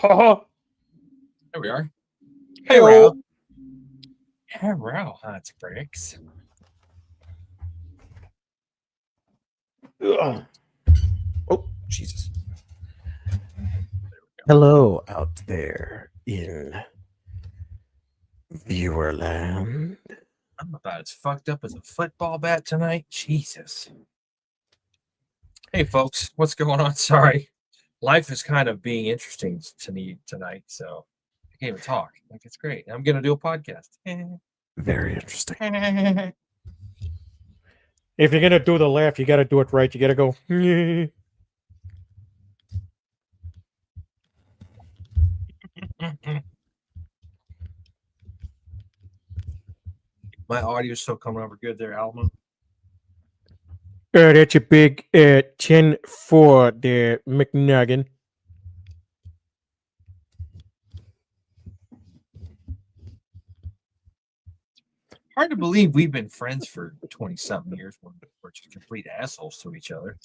There we are. Hey, Hello. Ro. Hello, hot bricks. Ugh. Oh, Jesus. Hello out there in Viewerland. I'm about as fucked up as a football bat tonight. Jesus. Hey, folks, what's going on? Sorry. Life is kind of being interesting to me tonight, so I can't even talk. Like, it's great. I'm going to do a podcast. Very interesting. If you're gonna do the laugh, you gotta do it right. You gotta go. My audio's still coming over good there, Alma. That's a big 10 for the McNugget. Hard to believe we've been friends for 20 something years when we're just complete assholes to each other.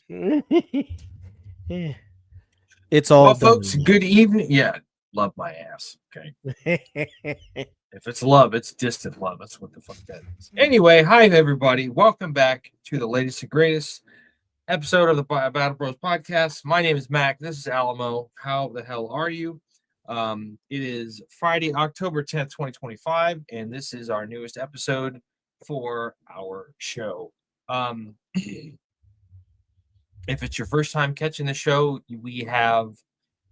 It's all Well, done. folks, good evening. Yeah, love my ass. Okay. If it's love, it's distant love. That's what the fuck that is. Anyway, hi everybody. Welcome back to the latest and greatest episode of the Battle Bros podcast. My name is Mac. This is Alamo. How the hell are you? It is Friday, October 10th, 2025, and this is our newest episode for our show. If it's your first time catching the show, we have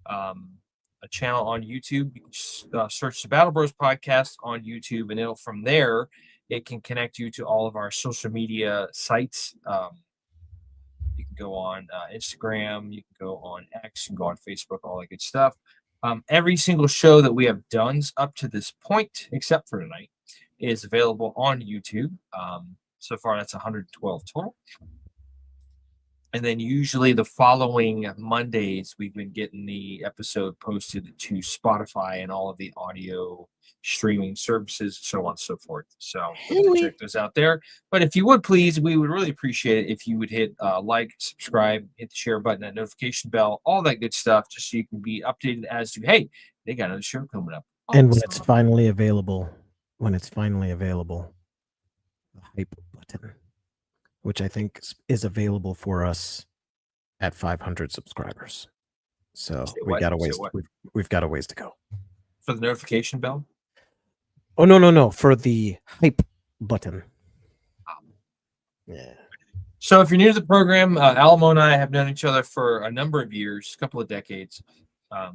a channel on YouTube. You can search the Battle Bros podcast on YouTube, and it'll from there it can connect you to all of our social media sites. You can go on Instagram, you can go on X, you can go on Facebook, all that good stuff. Every single show that we have done up to this point, except for tonight, is available on YouTube. So far, that's 112 total. And then usually the following Mondays, we've been getting the episode posted to Spotify and all of the audio streaming services, so on and so forth. So check those out there. But if you would please, we would really appreciate it if you would hit like, subscribe, hit the share button, that notification bell, all that good stuff, just so you can be updated as to, hey, they got another show coming up. And when it's finally available, the hype button, which I think is available for us at 500 subscribers. So we've got a ways to go. For the notification bell? Oh, no. For the hype button. Yeah. So if you're new to the program, Alamo and I have known each other for a number of years, a couple of decades.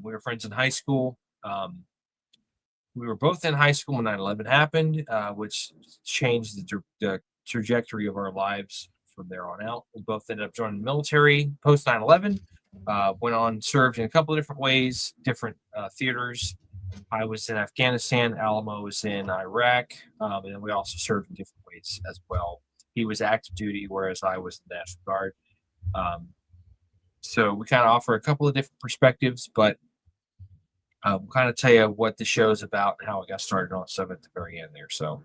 We were friends in high school. We were both in high school when 9/11 happened, which changed the trajectory of our lives from there on out. We both ended up joining the military post 9/11, went on, served in a couple of different ways, different theaters. I was in Afghanistan, Alamo was in Iraq, and then we also served in different ways as well. He was active duty, whereas I was the National Guard. So we kind of offer a couple of different perspectives, but we'll kind of tell you what the show is about and how it got started on stuff at the very end there. So,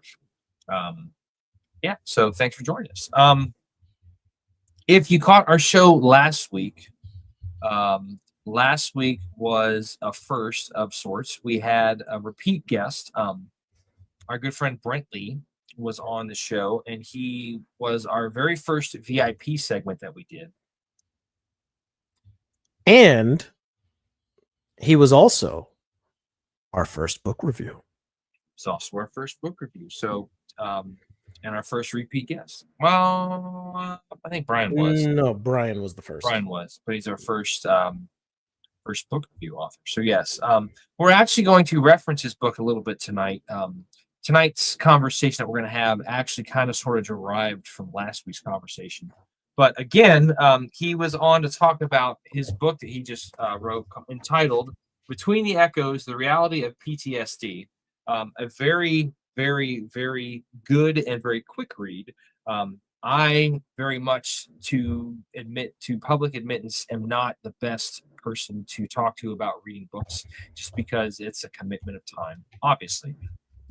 yeah, so thanks for joining us. If you caught our show last week was a first of sorts. We had a repeat guest. Our good friend Brent Lee was on the show, and he was our very first VIP segment that we did. And he was also our first book review. It's also our first book review. So, and our first repeat guest. Well, I think Brian was. No, Brian was the first. Brian was, but he's our first first book review author. So yes, we're actually going to reference his book a little bit tonight. Tonight's conversation that we're going to have actually kind of sort of derived from last week's conversation. But again, he was on to talk about his book that he just wrote entitled Between the Echoes, The Reality of PTSD. A very, very, very good and very quick read. I very much, to public admittance, am not the best person to talk to about reading books, just because it's a commitment of time, obviously.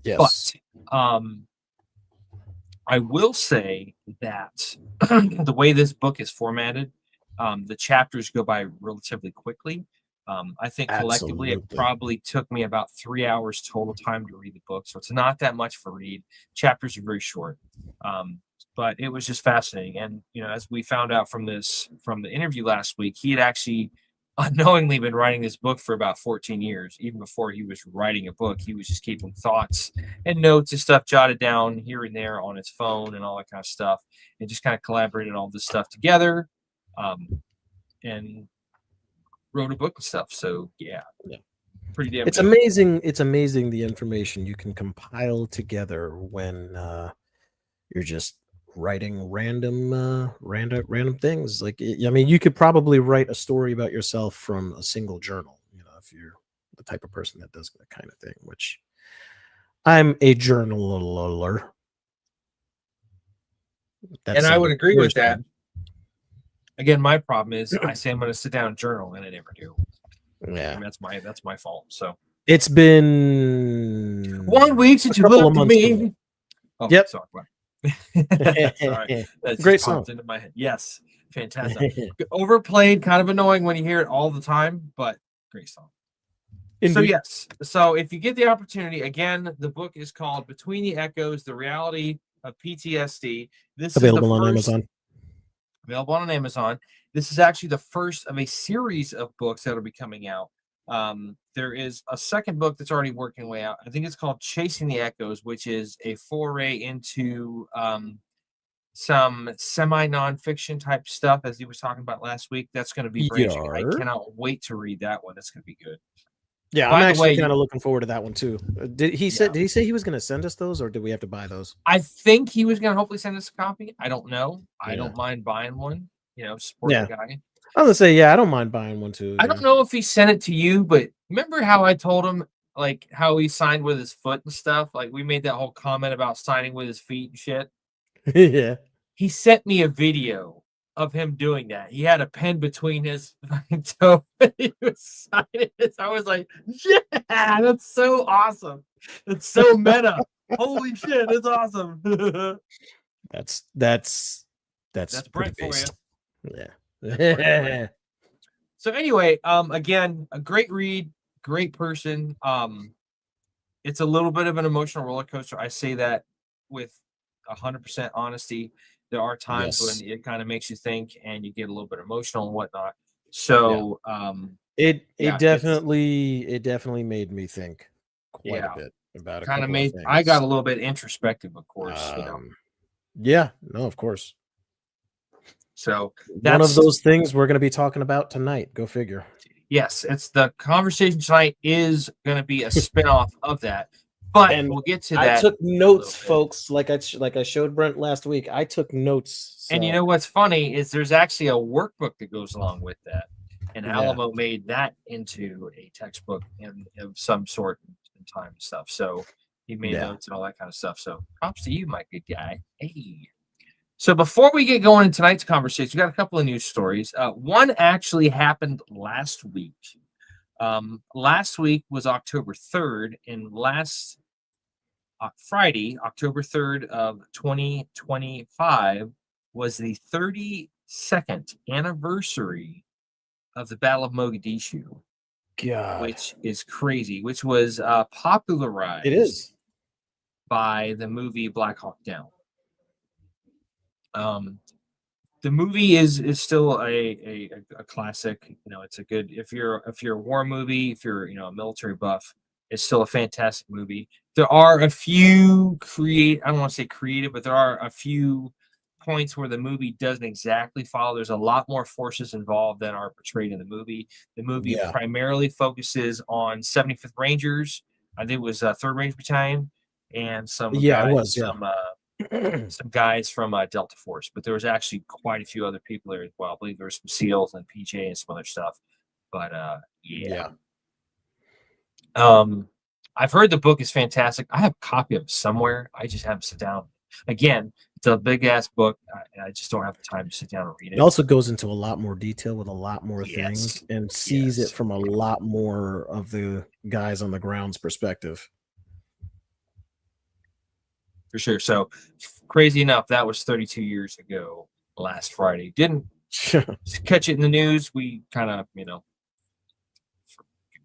Yes. But I will say that the way this book is formatted, the chapters go by relatively quickly. I think collectively it Absolutely. probably took me about 3 hours total time to read the book. So it's not that much for read. Chapters are very short. But it was just fascinating. And as we found out from the interview last week, he had actually unknowingly been writing this book for about 14 years. Even before he was writing a book, he was just keeping thoughts and notes and stuff jotted down here and there on his phone and all that kind of stuff, and just kind of collaborated all this stuff together, and wrote a book and stuff. So yeah, pretty damn It's good. amazing. It's amazing the information you can compile together when you're just writing random things. Like, I mean, you could probably write a story about yourself from a single journal. If you're the type of person that does that kind of thing, which I'm a journaler. And I would agree with that. version. Again, my problem is I say I'm going to sit down and journal, and I never do. Yeah, And that's my fault. So it's been 1 week since a you couple of looked at months me. ago. Oh, Yep. sorry. Sorry. That Great just popped song. into my head. Yes, fantastic. Overplayed, kind of annoying when you hear it all the time, but great song. So Indeed. yes, so if you get the opportunity, again, the book is called Between the Echoes: The Reality of PTSD. This Available is on Amazon. Available on Amazon. This is actually the first of a series of books that will be coming out. There is a second book that's already working way out. I think it's called Chasing the Echoes, which is a foray into some semi nonfiction type stuff, as he was talking about last week. That's going to be branching. I Yar. cannot wait to read that one. That's going to be good. Yeah, By I'm the actually way, kind of looking forward to that one too. Did he say he was going to send us those, or did we have to buy those? I think he was going to hopefully send us a copy. I don't know. I Yeah. don't mind buying one. Support the guy. I was gonna say, yeah, I don't mind buying one too. I don't know if he sent it to you, but remember how I told him like how he signed with his foot and stuff? Like we made that whole comment about signing with his feet and shit. Yeah. He sent me a video of him doing that. He had a pen between his fucking toe and he was signing it. I was like, yeah, that's so awesome. It's so meta. Holy shit, it's awesome. That's That's Brent for based. you. Yeah. So anyway, again, a great read, great person. It's a little bit of an emotional roller coaster. I say that with 100% honesty. There are times Yes. when it kind of makes you think and you get a little bit emotional and whatnot. So It yeah, definitely made me think quite a yeah, bit about a kind of couple of made things. I got a little bit introspective, of course, Yeah, no, of course. So One of that's those things we're going to be talking about tonight. Go figure. yes, it's the conversation tonight is going to be a spinoff of that, but And we'll get to I that. took notes, folks, like I showed Brent last week. I took notes. And you know what's funny is there's actually a workbook that goes along with that, and Alamo made that into a textbook of some sort in time and stuff. So he made notes and all that kind of stuff. So props to you, my good guy. Hey. So before we get going in tonight's conversation, we got a couple of news stories. One actually happened last week. Last week was October 3rd, and last Friday, October 3rd of 2025, was the 32nd anniversary of the Battle of Mogadishu. God, which is crazy, which was popularized it is by the movie Black Hawk Down. The movie is still a classic. It's a good if you're a war movie, if you're a military buff, it's still a fantastic movie. There are a few I don't want to say creative, but there are a few points where the movie doesn't exactly follow. There's a lot more forces involved than are portrayed in the movie. The movie primarily focuses on 75th Rangers. I think it was 3rd Ranger Battalion and some some guys from Delta Force, but there was actually quite a few other people there as well. I believe there were some SEALs and PJ and some other stuff. But I've heard the book is fantastic. I have a copy of it somewhere. I just haven't sit down. Again, it's a big ass book. I just don't have the time to sit down and read it. It also goes into a lot more detail with a lot more things and sees it from a lot more of the guys on the ground's perspective. For sure. So crazy enough, that was 32 years ago last Friday. Didn't catch it in the news. We kind of,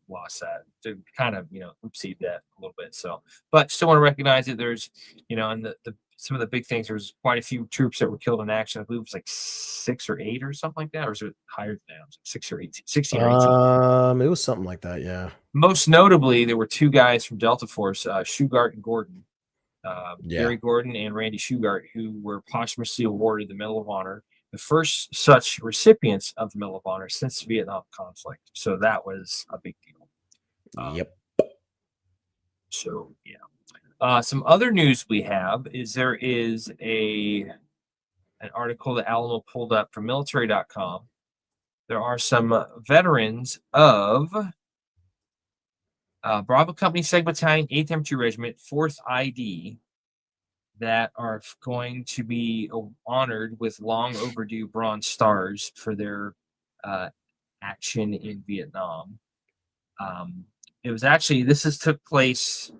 lost that to kind of, oopsie that a little bit. So, but still want to recognize that there's, and the some of the big things, there was quite a few troops that were killed in action. I believe it was like 6 or 8 or something like that, or was it higher than that? It was like 6 or 18, 16 or 18. It was something like that, yeah. Most notably, there were 2 guys from Delta Force, Shugart and Gordon, Yeah. Gary Gordon and Randy Shugart, who were posthumously awarded the Medal of Honor, the first such recipients of the Medal of Honor since the Vietnam conflict. So that was a big deal. Yep. So yeah. Some other news we have is there is an article that Alamo pulled up from military.com. There are some veterans of Bravo Company 2nd Battalion, 8th Infantry Regiment, 4th ID that are going to be honored with long overdue Bronze Stars for their action in Vietnam. It was actually, took place,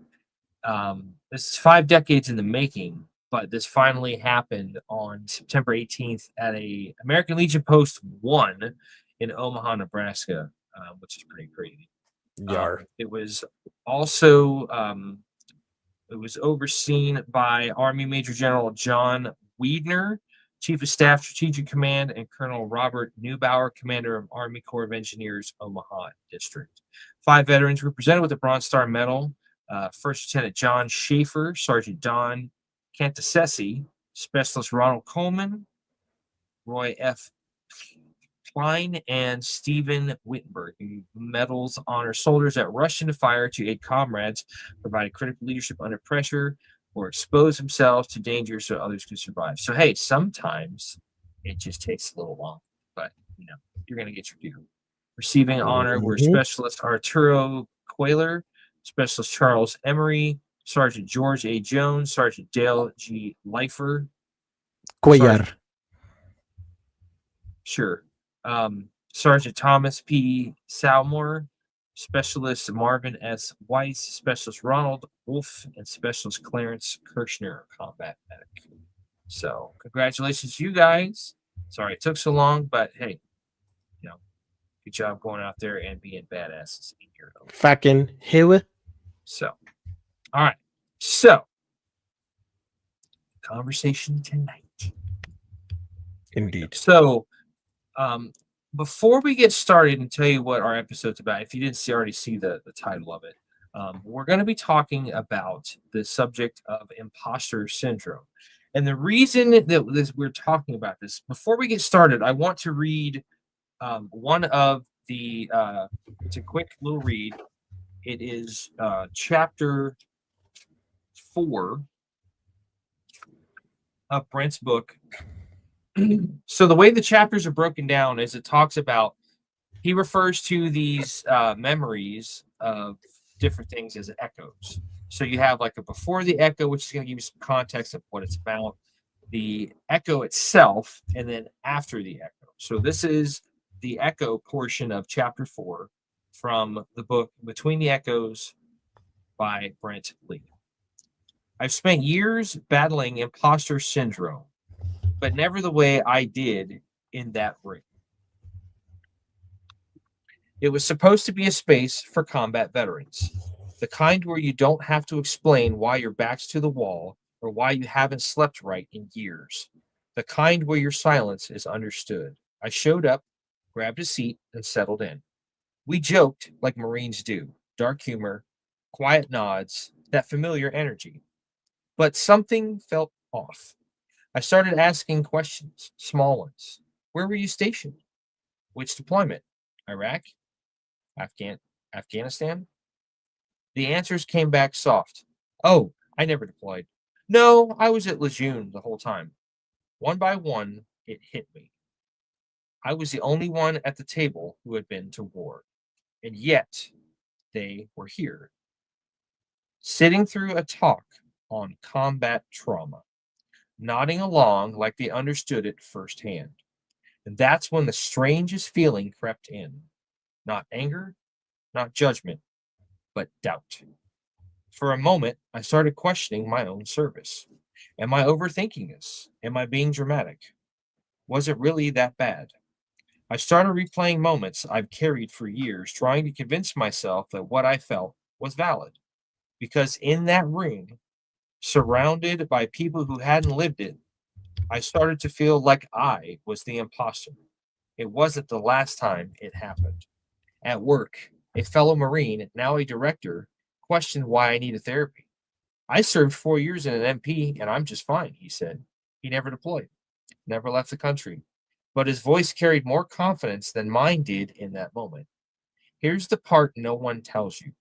this is 5 decades in the making, but this finally happened on September 18th at a American Legion Post 1 in Omaha, Nebraska, which is pretty crazy. Yar. It was also it was overseen by Army Major General John Wiedner, Chief of Staff Strategic Command, and Colonel Robert Neubauer, Commander of Army Corps of Engineers, Omaha District. 5 veterans were presented with the Bronze Star Medal. First Lieutenant John Schaefer, Sergeant Don Cantasesi, Specialist Ronald Coleman, Roy F. Klein, and Stephen Wittenberg. Medals honor soldiers that rushed into fire to aid comrades, provide critical leadership under pressure, or expose themselves to danger so others can survive. So, hey, sometimes it just takes a little long, but you're going to get your due. Receiving honor were Specialist Arturo Quayler, Specialist Charles Emery, Sergeant George A. Jones, Sergeant Dale G. Leifer. Cuellar. Sure. Sergeant Thomas P. Salmore, Specialist Marvin S. Weiss, Specialist Ronald Wolf, and Specialist Clarence Kirshner, combat medic. So, congratulations to you guys. Sorry it took so long, but hey, good job going out there and being badasses in your own. Fucking hell. So, all right. So, conversation tonight. Indeed. So, before we get started and tell you what our episode's about, if you didn't already see the title of it, we're going to be talking about the subject of imposter syndrome. And the reason that we're talking about this, before we get started, I want to read one of the, it's a quick little read. It is chapter 4 of Brent's book. So the way the chapters are broken down is it talks about, he refers to these memories of different things as echoes. So you have like a before the echo, which is going to give you some context of what it's about, the echo itself, and then after the echo. So this is the echo portion of chapter 4 from the book Between the Echoes by Brent Lee. I've spent years battling imposter syndrome, but never the way I did in that ring. It was supposed to be a space for combat veterans, the kind where you don't have to explain why your back's to the wall or why you haven't slept right in years, the kind where your silence is understood. I showed up, grabbed a seat, and settled in. We joked like Marines do, dark humor, quiet nods, that familiar energy. But something felt off. I started asking questions, small ones. Where were you stationed? Which deployment? Iraq? Afghanistan? The answers came back soft. Oh, I never deployed. No, I was at Lejeune the whole time. One by one, it hit me. I was the only one at the table who had been to war. And yet, they were here. Sitting through a talk on combat trauma, nodding along like they understood it firsthand. And that's when the strangest feeling crept in. Not anger, not judgment, but doubt. For a moment, I started questioning my own service. Am I overthinking this? Am I being dramatic? Was it really that bad? I started replaying moments I've carried for years, trying to convince myself that what I felt was valid. Because in that room, surrounded by people who hadn't lived it, I started to feel like I was the imposter. It wasn't the last time it happened. At work, a fellow Marine, now a director, questioned why I needed therapy. I served 4 years in an MP and I'm just fine, he said. He never deployed, never left the country, but his voice carried more confidence than mine did in that moment. Here's the part no one tells you.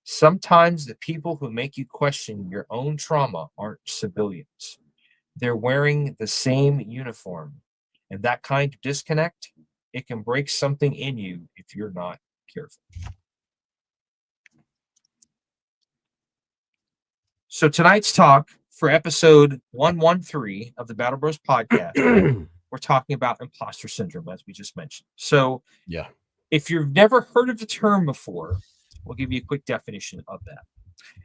Sometimes the people who make you question your own trauma aren't civilians. They're wearing the same uniform. And that kind of disconnect, it can break something in you if you're not careful. So tonight's talk for episode 113 of the Battle Bros podcast, we're talking about imposter syndrome, as we just mentioned. So Yeah. if you've never heard of the term before, we'll give you a quick definition of that.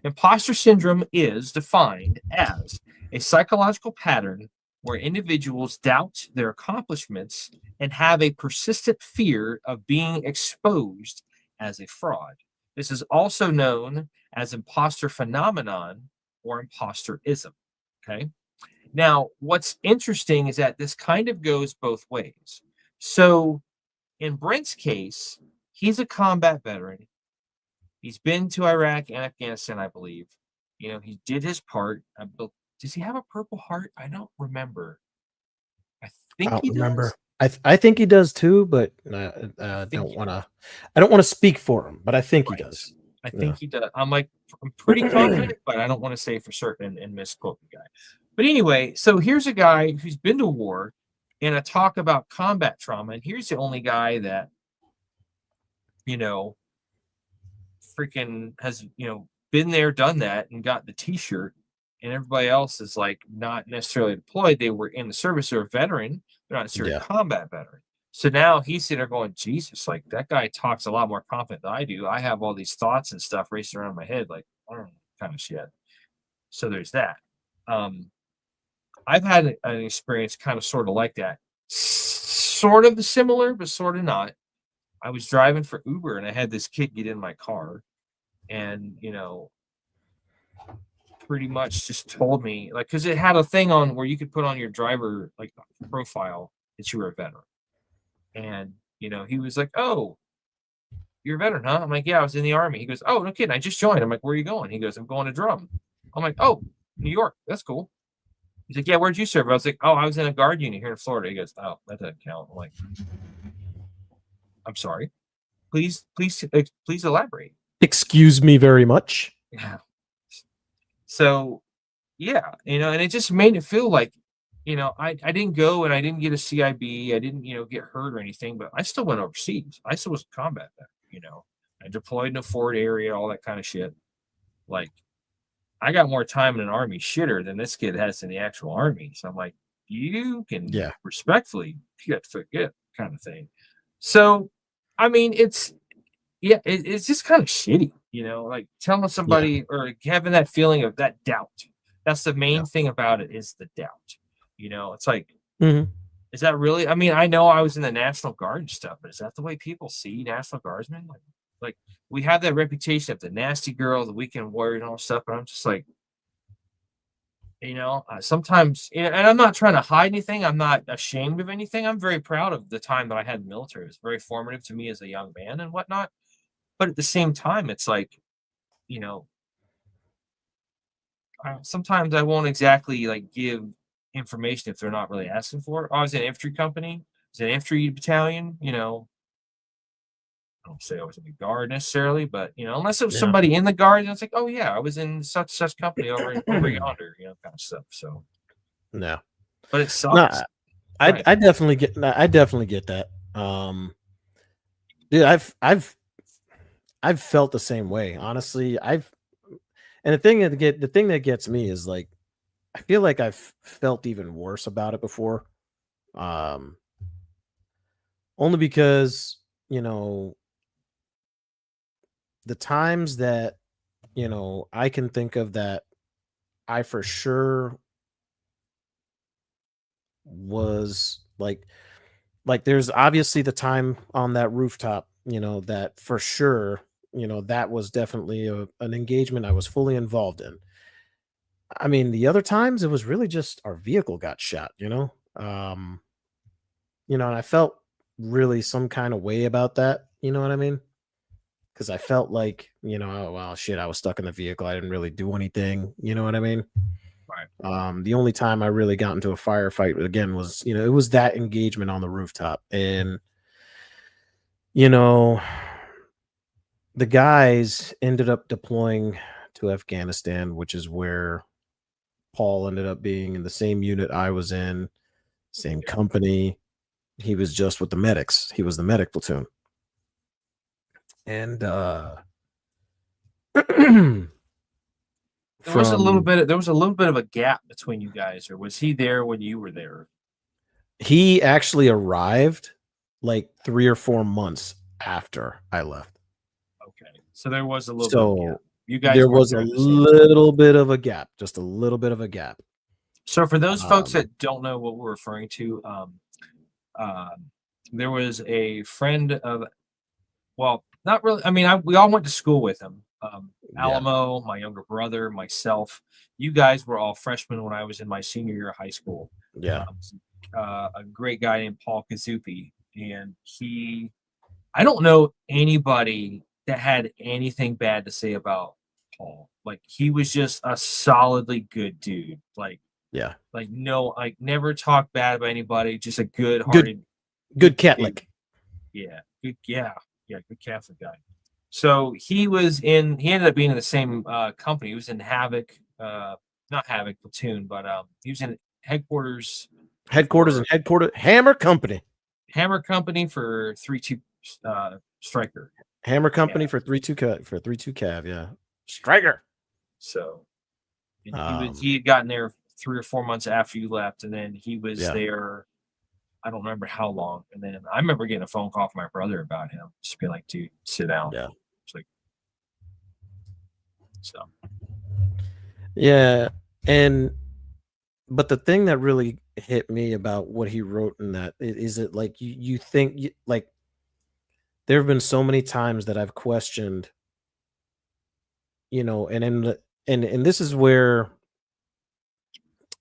Imposter syndrome is defined as a psychological pattern where individuals doubt their accomplishments and have a persistent fear of being exposed as a fraud. This is also known as imposter phenomenon or imposterism. Okay. Now, what's interesting is that this kind of goes both ways. So, in Brent's case, he's a combat veteran. He's been to Iraq and Afghanistan, I believe. He did his part. Does he have a Purple Heart? I don't remember. I I think don't he remember. does. I think he does too, but I think he does. I don't want to speak for him, but I think he Right. does. I Yeah. think he does. I'm pretty confident, but I don't want to say for certain and misquote the guy. But anyway, so here's a guy who's been to war and a talk about combat trauma. And here's the only guy that, you know, freaking has, been there, done that, and got the t-shirt. And everybody else is like not necessarily deployed. They were in the service or a veteran. They're not necessarily a Yeah. combat veteran. So now he's sitting there going, Jesus, like that guy talks a lot more confident than I do. I have all these thoughts and stuff racing around my head, like, I don't know, kind of shit. So there's that. I've had an experience kind of sort of like that. Sort of similar, but sort of not. I was driving for Uber and I had this kid get in my car and, pretty much just told me, like, because it had a thing on where you could put on your driver, like, profile that you were a veteran. And, he was like, oh, you're a veteran, huh? I'm like, yeah, I was in the Army. He goes, oh, no kidding. I just joined. I'm like, where are you going? He goes, I'm going to drum. I'm like, oh, New York. That's cool. He's like, yeah, where'd you serve? I was like, oh, I was in a guard unit here in Florida. He goes, oh, that doesn't count. I'm like, I'm sorry. Please elaborate. Excuse me very much. Yeah. So, yeah, and it just made it feel like, I didn't go and I didn't get a CIB. I didn't, get hurt or anything, but I still went overseas. I still was a combat veteran. I deployed in a forward area, all that kind of shit. Like, I got more time in an Army shitter than this kid has in the actual Army. So I'm like, you can respectfully get forget kind of thing. So, I mean, it's just kind of shitty, like telling somebody or having that feeling of that doubt. That's the main thing about it is the doubt. It's like, is that really? I mean, I know I was in the National Guard and stuff, but is that the way people see National Guardsmen? Like we have that reputation of the nasty girl, the weekend warrior, and all stuff. But I'm just like, sometimes, and I'm not trying to hide anything. I'm not ashamed of anything. I'm very proud of the time that I had in the military. It was very formative to me as a young man and whatnot. But at the same time, it's like, sometimes I won't exactly like give information if they're not really asking for it. I was in an infantry company, it's an infantry battalion, I don't say I was in the guard necessarily, but unless it was somebody in the guard, it's like, oh yeah, I was in such company over yonder, kind of stuff. So No. But it sucks. I definitely get that. Dude, I've felt the same way. Honestly, and the thing that gets me is like I feel like I've felt even worse about it before. Only because, the times that, I can think of that I for sure was like like there's obviously the time on that rooftop, you know, that for sure, you know, that was definitely an engagement I was fully involved in. I mean, the other times it was really just our vehicle got shot, and I felt really some kind of way about that, you know what I mean? Because I felt like, oh, well, shit, I was stuck in the vehicle. I didn't really do anything, you know what I mean? Right. The only time I really got into a firefight again was, it was that engagement on the rooftop. And, you know, the guys ended up deploying to Afghanistan, which is where Paul ended up being in the same unit I was in, same company. He was just with the medics. He was the medic platoon. And There was a little bit of a gap between you guys, or was he there when you were there? he actually arrived like 3 or 4 months after I left. Okay, so there was a little bit of a So gap. You guys there weren't was a there at the same time. little bit of a gap, just a little bit of a gap. So for those folks Um, that don't know what we're referring to, there was a friend of, well, not really. I mean, we all went to school with him. yeah, Alamo, my younger brother, myself. You guys were all freshmen when I was in my senior year of high school. yeah. A great guy named Paul Kazupi, and I don't know anybody that had anything bad to say about Paul. Like he was just a solidly good dude. Yeah. No, like never talk bad about anybody. Just a Good good-hearted, good dude. Catholic. Yeah, good Catholic guy. So he ended up being in the same company. He was in Havoc, not Havoc platoon, but he was in Headquarters for and headquarters Hammer Company. Hammer Company for 3-2 Striker. Hammer Company Yeah. for 3-2 Cav, yeah. Striker. So Um, he had gotten there 3 or 4 months after you left, and then he was yeah. there. I don't remember how long. And then I remember getting a phone call from my brother about him, just being like, "Dude, sit down." Yeah. It's like, so Yeah. But the thing that really hit me about what he wrote in that is it like you think like there have been so many times that I've questioned, and and this is where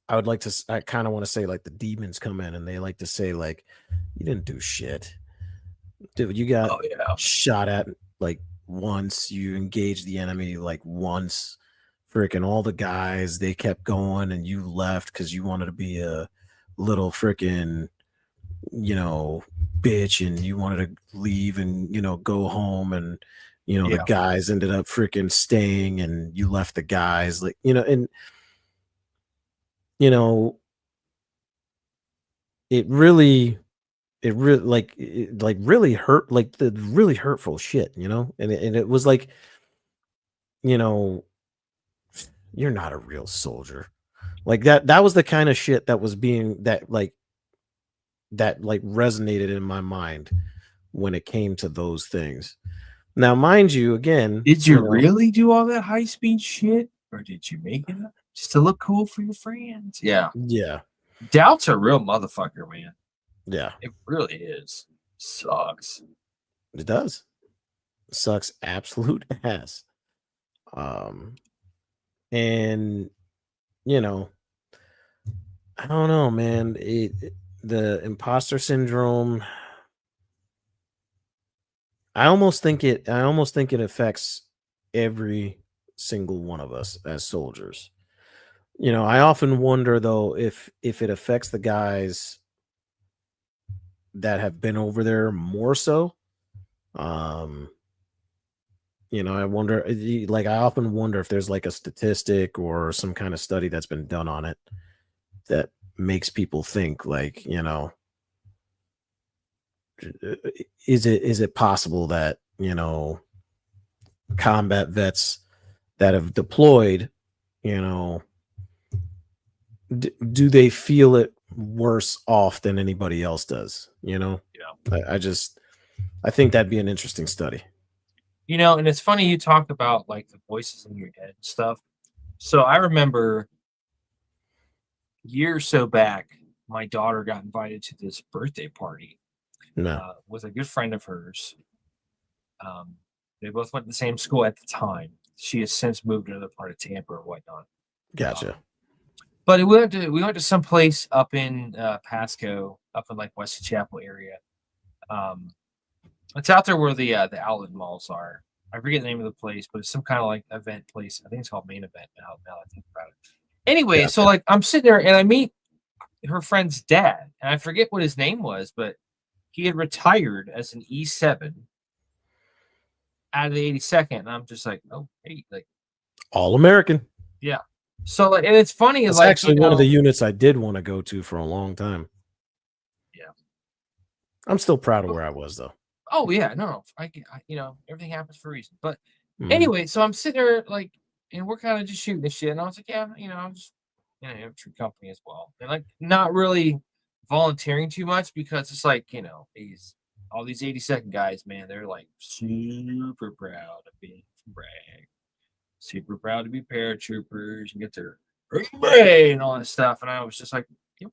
I kind of want to say like the demons come in and they like to say like you didn't do shit. Dude, you got oh yeah. shot at like once, you engaged the enemy like once. Freaking all the guys, they kept going and you left because you wanted to be a little freaking, bitch, and you wanted to leave and, go home. And, the Yeah. guys ended up freaking staying and you left the guys like, and, you know, it really like really hurt, like the really hurtful shit, and it was like, you know, you're not a real soldier. Like that was the kind of shit that was being that resonated in my mind when it came to those things. Now, mind you, again, Did you really do all that high speed shit, or did you make it up just to look cool for your friends? Yeah. Yeah. Doubt's a real motherfucker, man. Yeah. It really is. Sucks. It does. Sucks absolute ass. And I don't know, man. The imposter syndrome. I almost think it affects every single one of us as soldiers. I often wonder though if it affects the guys that have been over there more so. Um, I wonder, like, I often wonder if there's like a statistic or some kind of study that's been done on it that makes people think, like, is it possible that combat vets that have deployed, do they feel it worse off than anybody else does? Yeah. I think that'd be an interesting study. And it's funny you talk about like the voices in your head and stuff. So I remember years so back, my daughter got invited to this birthday party, No. Was a good friend of hers. They both went to the same school at the time. She has since moved to another part of Tampa or whatnot. Gotcha. But we went to some place up in Pasco, up in like West Chapel area. It's out there where the outlet malls are. I forget the name of the place, but it's some kind of like event place. I think it's called Main Event now I think about it. Anyway, so Gotcha. like I'm sitting there and I meet her friend's dad, and I forget what his name was, but he had retired as an E7 out of the 82nd, and I'm just like, oh, hey, like, All American. yeah. So like, and it's funny, That's like, actually one of the units I did want to go to for a long time. Yeah. I'm still proud of where I was, though. Oh yeah, no, I everything happens for a reason. But Mhm. anyway, so I'm sitting there like, and we're kind of just shooting this shit, and I was like, yeah, I'm just infantry company as well, and like not really volunteering too much because it's like all these 82nd guys, man, they're like super proud of being from Bragg, super proud to be paratroopers and get their hooray and all that stuff, and I was just like, yep,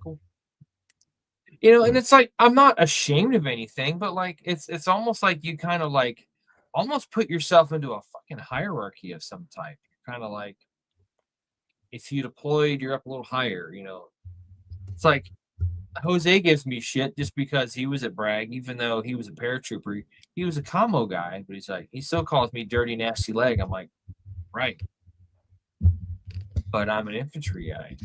cool. And it's like I'm not ashamed of anything, but like it's almost like you kind of like almost put yourself into a fucking hierarchy of some type. You're kind of like if you deployed, you're up a little higher, It's like Jose gives me shit just because he was at Bragg, even though he was a paratrooper. He was a commo guy, but he's like he still calls me dirty nasty leg. I'm like, right. But I'm an infantry guy.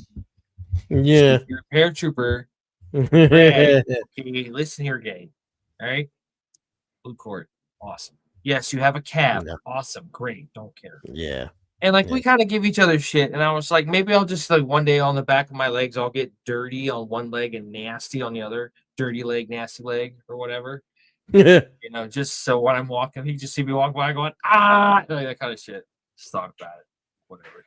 Yeah. So you're a paratrooper. Hey, okay, listen here, gay. All right. Blue cord. Awesome. Yes, you have a cab. Yeah. Awesome. Great. Don't care. Yeah. And like Yeah. we kind of give each other shit. And I was like, maybe I'll just like one day on the back of my legs, I'll get dirty on one leg and nasty on the other. Dirty leg, nasty leg, or whatever. Just so when I'm walking, he just see me walk by going, like that kind of shit. Just talk about it. Whatever.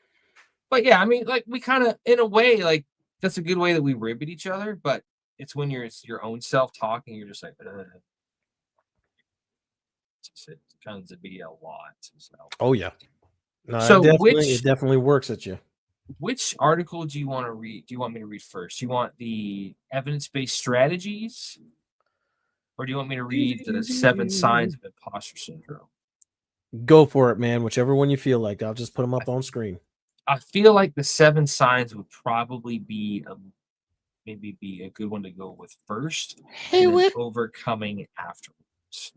But yeah, I mean, like we kind of in a way, like that's a good way that we rib at each other, but it's when it's your own self talking, you're just like, it tends to be a lot. So. Oh yeah. No, So it definitely works at you. Which article do you want to read? Do you want me to read first? Do you want the evidence-based strategies, or do you want me to read the 7 signs of imposter syndrome? Go for it, man. Whichever one you feel like. I'll just put them up on screen. I feel like the 7 signs would probably be maybe be a good one to go with first, and then overcoming afterwards.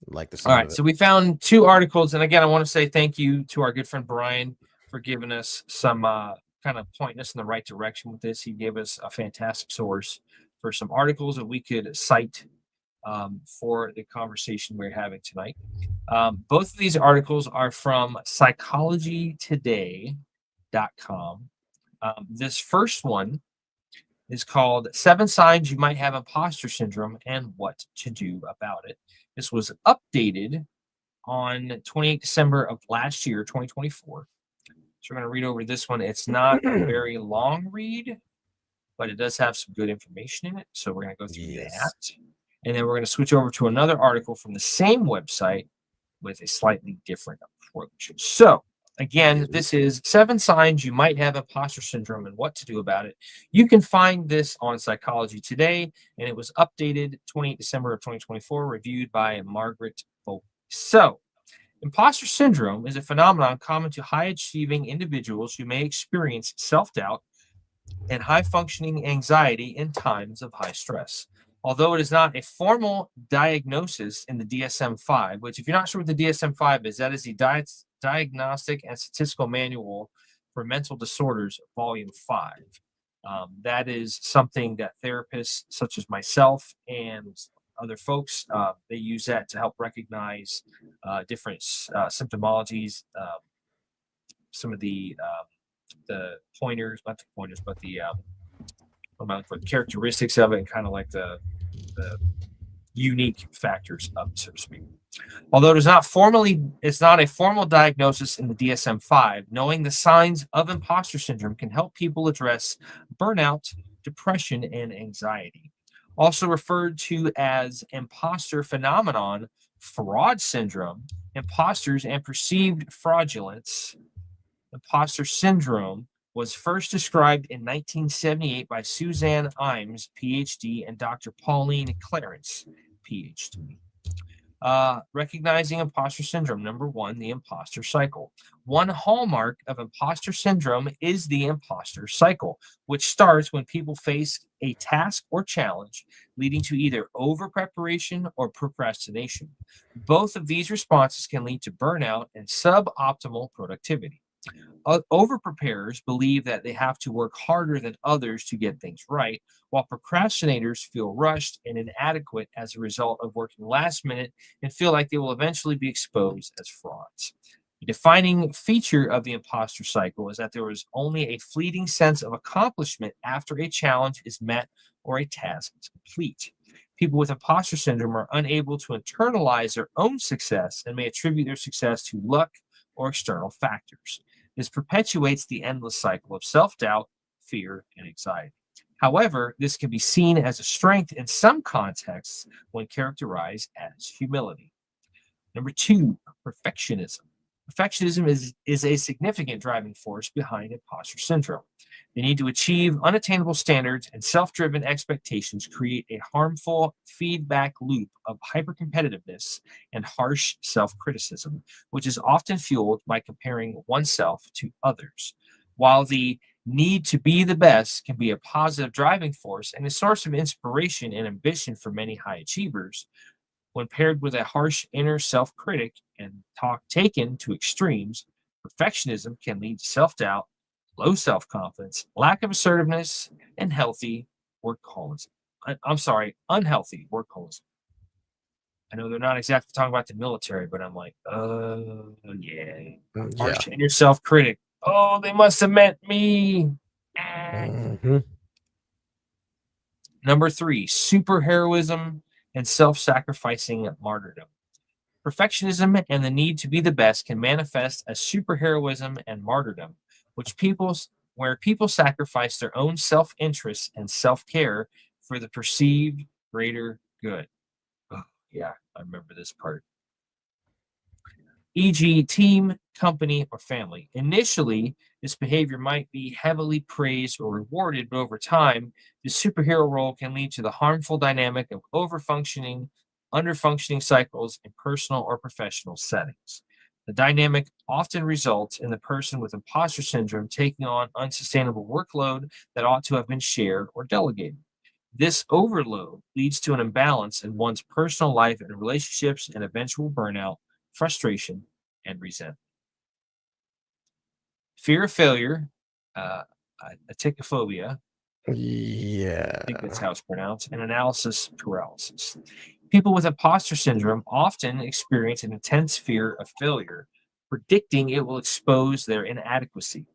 Like the All right, so we found 2 articles, and again, I want to say thank you to our good friend Brian for giving us some kind of pointing us in the right direction with this. He gave us a fantastic source for some articles that we could cite for the conversation we're having tonight. Both of these articles are from psychologytoday.com. This first one is called 7 Signs You Might Have Imposter Syndrome and What to Do About It. This was updated on 28 December of last year, 2024. So we're going to read over this one. It's not a very long read, but it does have some good information in it. So we're going to go through that. And then we're going to switch over to another article from the same website with a slightly different approach. So again, this is 7 Signs You Might Have Imposter Syndrome and What to Do About It. You can find this on Psychology Today, and it was updated 28 December of 2024, reviewed by Margaret Volpe. So, imposter syndrome is a phenomenon common to high-achieving individuals who may experience self-doubt and high-functioning anxiety in times of high stress. Although it is not a formal diagnosis in the DSM-5, which if you're not sure what the DSM-5 is, that is the Diagnostic and Statistical Manual for Mental Disorders, Volume 5. That is something that therapists such as myself and other folks, they use that to help recognize different symptomologies, some of the pointers, not the pointers, but the characteristics of it, and kind of like the unique factors of it, so to speak. Although it's not a formal diagnosis in the DSM-5, knowing the signs of imposter syndrome can help people address burnout, depression, and anxiety. Also referred to as imposter phenomenon, fraud syndrome, imposters and perceived fraudulence, imposter syndrome, was first described in 1978 by Suzanne Imes, PhD, and Dr. Pauline Clarence, PhD. Recognizing imposter syndrome. Number one, the imposter cycle. One hallmark of imposter syndrome is the imposter cycle, which starts when people face a task or challenge, leading to either over preparation or procrastination. Both of these responses can lead to burnout and suboptimal productivity. Over-preparers believe that they have to work harder than others to get things right, while procrastinators feel rushed and inadequate as a result of working last minute and feel like they will eventually be exposed as frauds. The defining feature of the imposter cycle is that there is only a fleeting sense of accomplishment after a challenge is met or a task is complete. People with imposter syndrome are unable to internalize their own success and may attribute their success to luck or external factors. This perpetuates the endless cycle of self-doubt, fear, and anxiety. However, this can be seen as a strength in some contexts when characterized as humility. Number two, perfectionism. Perfectionism is a significant driving force behind imposter syndrome. The need to achieve unattainable standards and self-driven expectations create a harmful feedback loop of hypercompetitiveness and harsh self-criticism, which is often fueled by comparing oneself to others. While the need to be the best can be a positive driving force and a source of inspiration and ambition for many high achievers, when paired with a harsh inner self critic and talk taken to extremes, perfectionism can lead to self doubt, low self confidence, lack of assertiveness, and workaholism. Unhealthy workaholism. I know they're not exactly talking about the military, but I'm like, yeah. Yeah. Harsh inner self critic. Oh, they must have meant me. Mhm. Number three, superheroism and self sacrificing martyrdom. Perfectionism and the need to be the best can manifest as superheroism and martyrdom, where people sacrifice their own self-interest and self-care for the perceived greater good. Oh, yeah, I remember this part. E.g., team, company, or family. Initially, this behavior might be heavily praised or rewarded, but over time, the superhero role can lead to the harmful dynamic of overfunctioning, underfunctioning cycles in personal or professional settings. The dynamic often results in the person with imposter syndrome taking on unsustainable workload that ought to have been shared or delegated. This overload leads to an imbalance in one's personal life and relationships and eventual burnout, frustration, and resentment. Fear of failure, atychophobia, I think that's Yeah. how it's pronounced, and analysis paralysis. People with imposter syndrome often experience an intense fear of failure, predicting it will expose their inadequacy.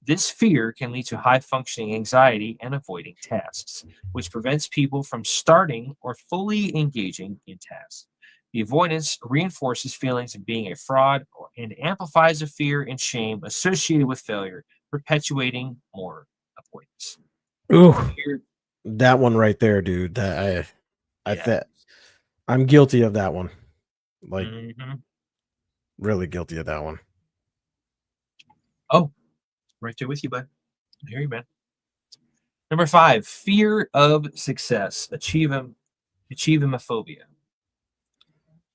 This fear can lead to high functioning anxiety and avoiding tasks, which prevents people from starting or fully engaging in tasks. The avoidance reinforces feelings of being a fraud and amplifies the fear and shame associated with failure, perpetuating more avoidance. Ooh, Fear, that one right there, dude. I yeah. bet I'm guilty of that one. Like, Mhm. really guilty of that one. Oh, right there with you, bud. I hear you, man. Number five, fear of success, achievemophobia.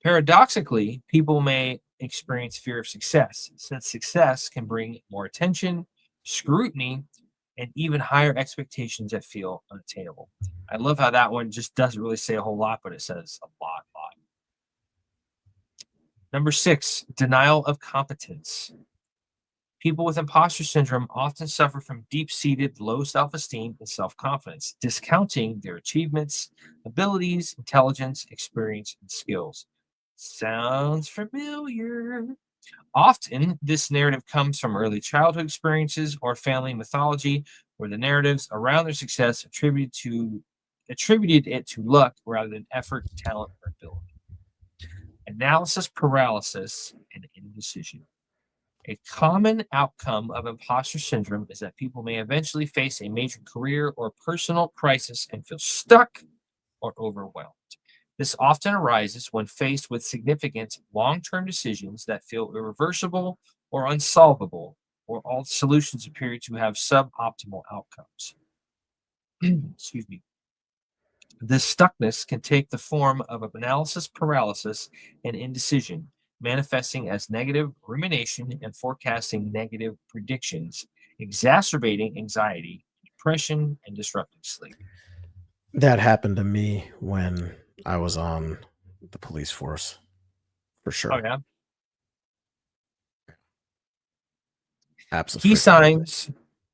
Paradoxically, people may experience fear of success, since success can bring more attention, scrutiny, and even higher expectations that feel unattainable. I love how that one just doesn't really say a whole lot, but it says a lot. Number six, denial of competence. People with imposter syndrome often suffer from deep seated low self esteem and self confidence, discounting their achievements, abilities, intelligence, experience, and skills. Sounds familiar. Often, this narrative comes from early childhood experiences or family mythology, where the narratives around their success attributed it to luck rather than effort, talent, or ability. Analysis paralysis and indecision. A common outcome of imposter syndrome is that people may eventually face a major career or personal crisis and feel stuck or overwhelmed. This often arises when faced with significant long term decisions that feel irreversible or unsolvable or all solutions appear to have suboptimal outcomes. Excuse me. This stuckness can take the form of analysis paralysis and indecision, manifesting as negative rumination and forecasting negative predictions, exacerbating anxiety, depression, and disrupting sleep. That happened to me when I was on the police force, for sure. Oh, yeah. Absolutely.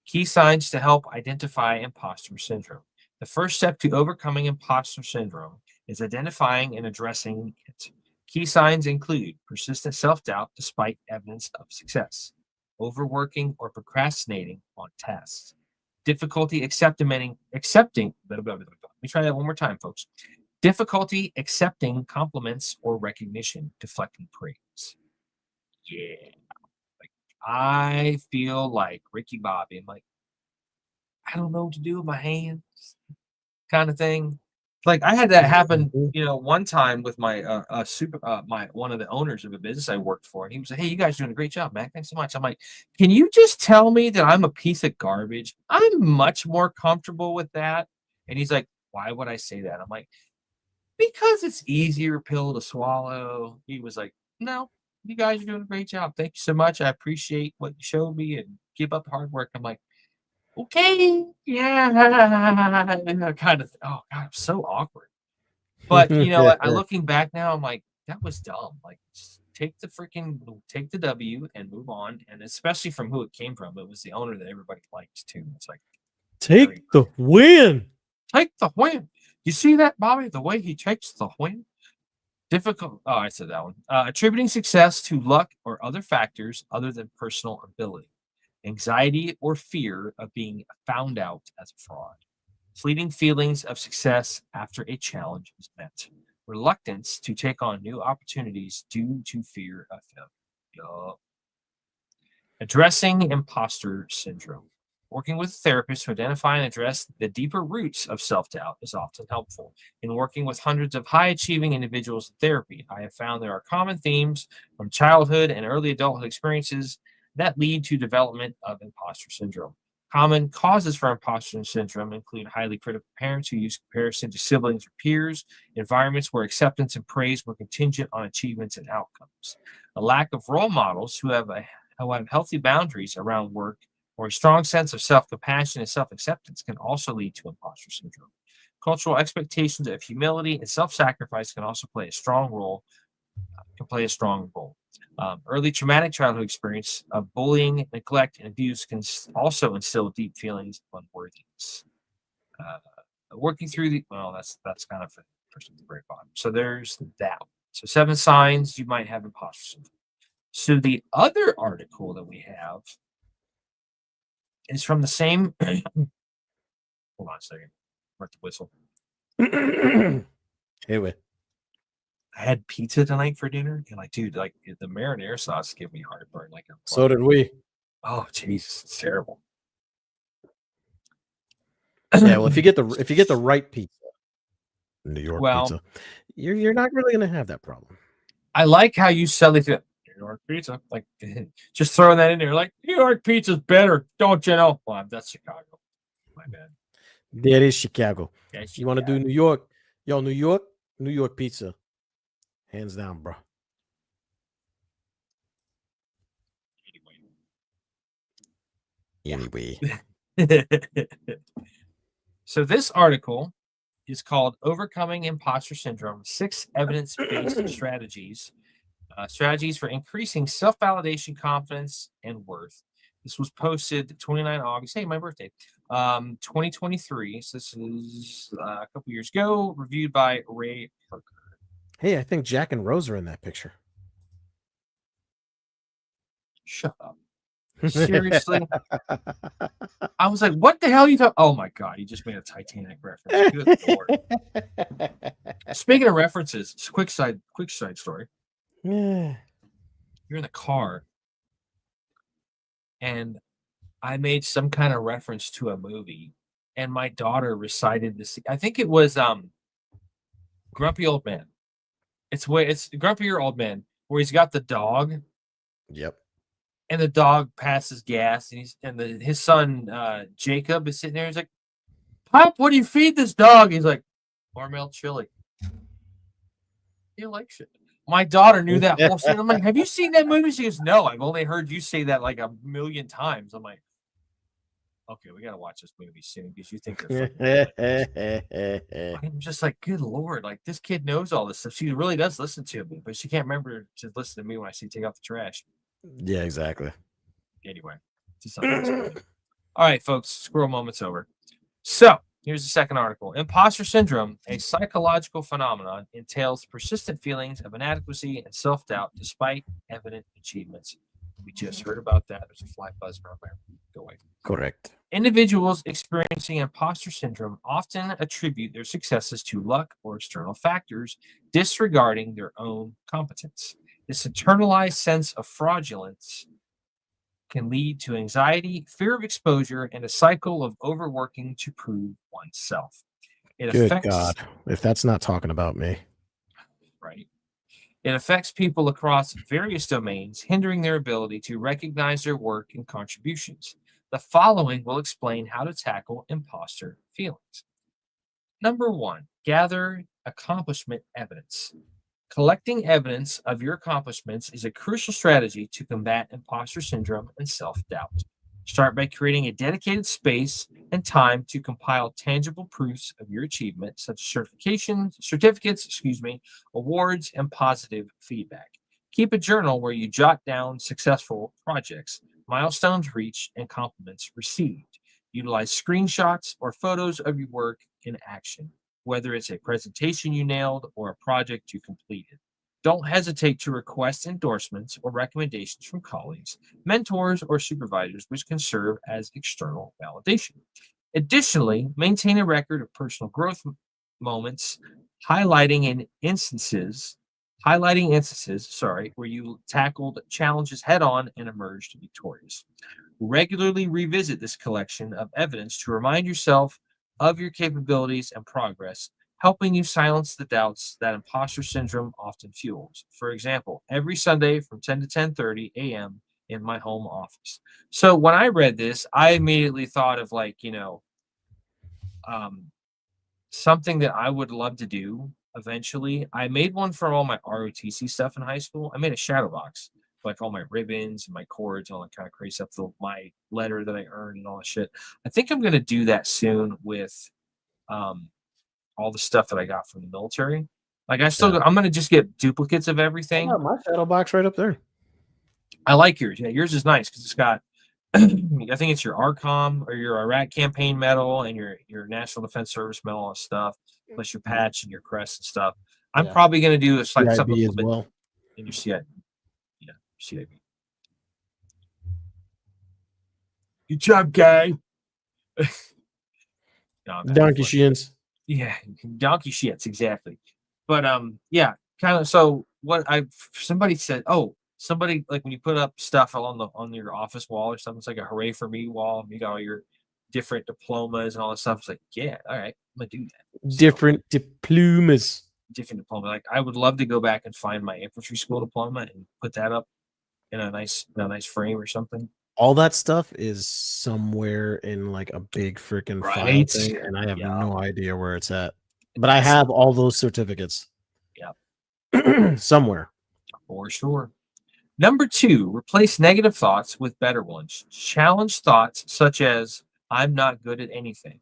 Key signs to help identify imposter syndrome. The first step to overcoming imposter syndrome is identifying and addressing it. Key signs include persistent self-doubt despite evidence of success, overworking or procrastinating on tasks, difficulty accepting. Let me try that one more time, folks. Difficulty accepting compliments or recognition, deflecting praise. Yeah. I feel like Ricky Bobby. I'm like, I don't know what to do with my hands, kind of thing. Like I had that happen, one time with my my one of the owners of a business I worked for, and he was like, "Hey, you guys are doing a great job, man. Thanks so much." I'm like, "Can you just tell me that I'm a piece of garbage? I'm much more comfortable with that." And he's like, "Why would I say that?" I'm like, "Because it's easier pill to swallow." He was like, "No, you guys are doing a great job. Thank you so much. I appreciate what you showed me and keep up the hard work." I'm like, "Okay, yeah," kind of. Oh God, I'm so awkward. But I looking back now, I'm like, that was dumb. Like, take the W and move on. And especially from who it came from, it was the owner that everybody liked too. It's like, Take the win. take the win. You see that, Bobby? The way he takes the win. Difficult. Oh, I said that one. Attributing success to luck or other factors other than personal ability. Anxiety or fear of being found out as a fraud. Fleeting feelings of success after a challenge is met. Reluctance to take on new opportunities due to fear of failure. Addressing imposter syndrome. Working with a therapist to identify and address the deeper roots of self-doubt is often helpful. In working with hundreds of high-achieving individuals in therapy, I have found there are common themes from childhood and early adulthood experiences that lead to development of imposter syndrome. Common causes for imposter syndrome include highly critical parents who use comparison to siblings or peers, environments where acceptance and praise were contingent on achievements and outcomes, a lack of role models who have healthy boundaries around work, or a strong sense of self-compassion and self-acceptance can also lead to imposter syndrome. Cultural expectations of humility and self-sacrifice can also play a strong role. Early traumatic childhood experience of bullying, neglect, and abuse can also instill deep feelings of unworthiness. Working through that's kind of for the very bottom. So there's that. So 7 signs you might have imposter syndrome. So the other article that we have is from the same. Hold on a second. Work the whistle. Hey, wait. I had pizza tonight for dinner, and dude, the marinara sauce gave me heartburn. So did we. Oh Jesus, it's terrible. Yeah, well, if you get the right pizza, New York pizza, you're not really gonna have that problem. I like how you sell it to New York pizza, just throwing that in there. Like New York pizza's better, don't you know? Well, that's Chicago. My bad. That is Chicago. Yeah, You want to do New York? Yo, New York pizza, hands down, bro. Anyway. So this article is called "Overcoming Imposter Syndrome: 6 Evidence-Based Strategies for Increasing Self-Validation, Confidence, and Worth." This was posted 29 August. Hey, my birthday. 2023. So this is a couple years ago. Reviewed by Ray Parker. Hey, I think Jack and Rose are in that picture. Shut up. Seriously? I was like, what the hell are you talking? Oh my God, he just made a Titanic reference. Good Lord. Speaking of references, it's a quick side story. Yeah. You're in the car and I made some kind of reference to a movie and my daughter recited this. I think it was Grumpy Old Man. It's Grumpy Old Man where he's got the dog. Yep. And the dog passes gas, and his son Jacob is sitting there. He's like, "Pop, what do you feed this dog?" He's like, "Hormel chili." He likes it. My daughter knew that whole scene. I'm like, "Have you seen that movie?" She goes, "No, I've only heard you say that like a million times." I'm like, "Okay, we gotta watch this movie soon because you think they're fucking." I'm just like, "Good lord!" Like this kid knows all this stuff. She really does listen to me, but she can't remember to listen to me when I say take out the trash. Yeah, exactly. Anyway, just something else. All right, folks, squirrel moment's over. So here's the second article. Imposter syndrome, a psychological phenomenon, entails persistent feelings of inadequacy and self-doubt despite evident achievements. We just heard about that. There's a fly buzzing around there. Go away. Correct. Individuals experiencing imposter syndrome often attribute their successes to luck or external factors, disregarding their own competence. This internalized sense of fraudulence can lead to anxiety, fear of exposure, and a cycle of overworking to prove oneself. It Good affects God. If that's not talking about me. right. It affects people across various domains, hindering their ability to recognize their work and contributions. The following will explain how to tackle imposter feelings. Number one, gather accomplishment evidence. Collecting evidence of your accomplishments is a crucial strategy to combat imposter syndrome and self doubt. Start by creating a dedicated space and time to compile tangible proofs of your achievement, such as certificates, awards, and positive feedback. Keep a journal where you jot down successful projects, milestones reached, and compliments received. Utilize screenshots or photos of your work in action, whether it's a presentation you nailed or a project you completed. Don't hesitate to request endorsements or recommendations from colleagues, mentors, or supervisors, which can serve as external validation. Additionally, maintain a record of personal growth moments, highlighting instances, where you tackled challenges head on and emerged victorious. Regularly revisit this collection of evidence to remind yourself of your capabilities and progress, helping you silence the doubts that imposter syndrome often fuels. For example, every Sunday from 10 to 10:30 a.m. in my home office. So when I read this, I immediately thought of um, something that I would love to do eventually. I made one for all my ROTC stuff in high school. I made a shadow box, like all my ribbons and my cords, all that kind of crazy stuff, my letter that I earned and all that shit. I think I'm gonna do that soon with um all the stuff that I got from the military. Like I'm gonna just get duplicates of I everything. got my shadow box right up there. I like yours. Yeah, yours is nice because it's got I think it's your ARCOM or your Iraq campaign medal and your National Defense Service medal and stuff, plus your patch and your crest and stuff. I'm Yeah. probably gonna do this like something a CIB little as bit well. in your CIB. Yeah, CIB. Good job, guy. No, I'm having Donkey fun. shins. Yeah, donkey shits, exactly. But yeah, kind of. So what I somebody said, oh, somebody like when you put up stuff on your office wall or something, it's like a hooray for me wall. You got all your different diplomas and all that stuff. It's like, yeah, all right, I'm gonna do that. So, Different diplomas. different diploma. Like I would love to go back and find my infantry school diploma and put that up in a nice frame or something. All that stuff is somewhere in like a big freaking file Right. thing, and I have Yeah. no idea where it's at. But I have all those certificates. Yeah. Somewhere. For sure. Number two, replace negative thoughts with better ones. Challenge thoughts such as, I'm not good at anything.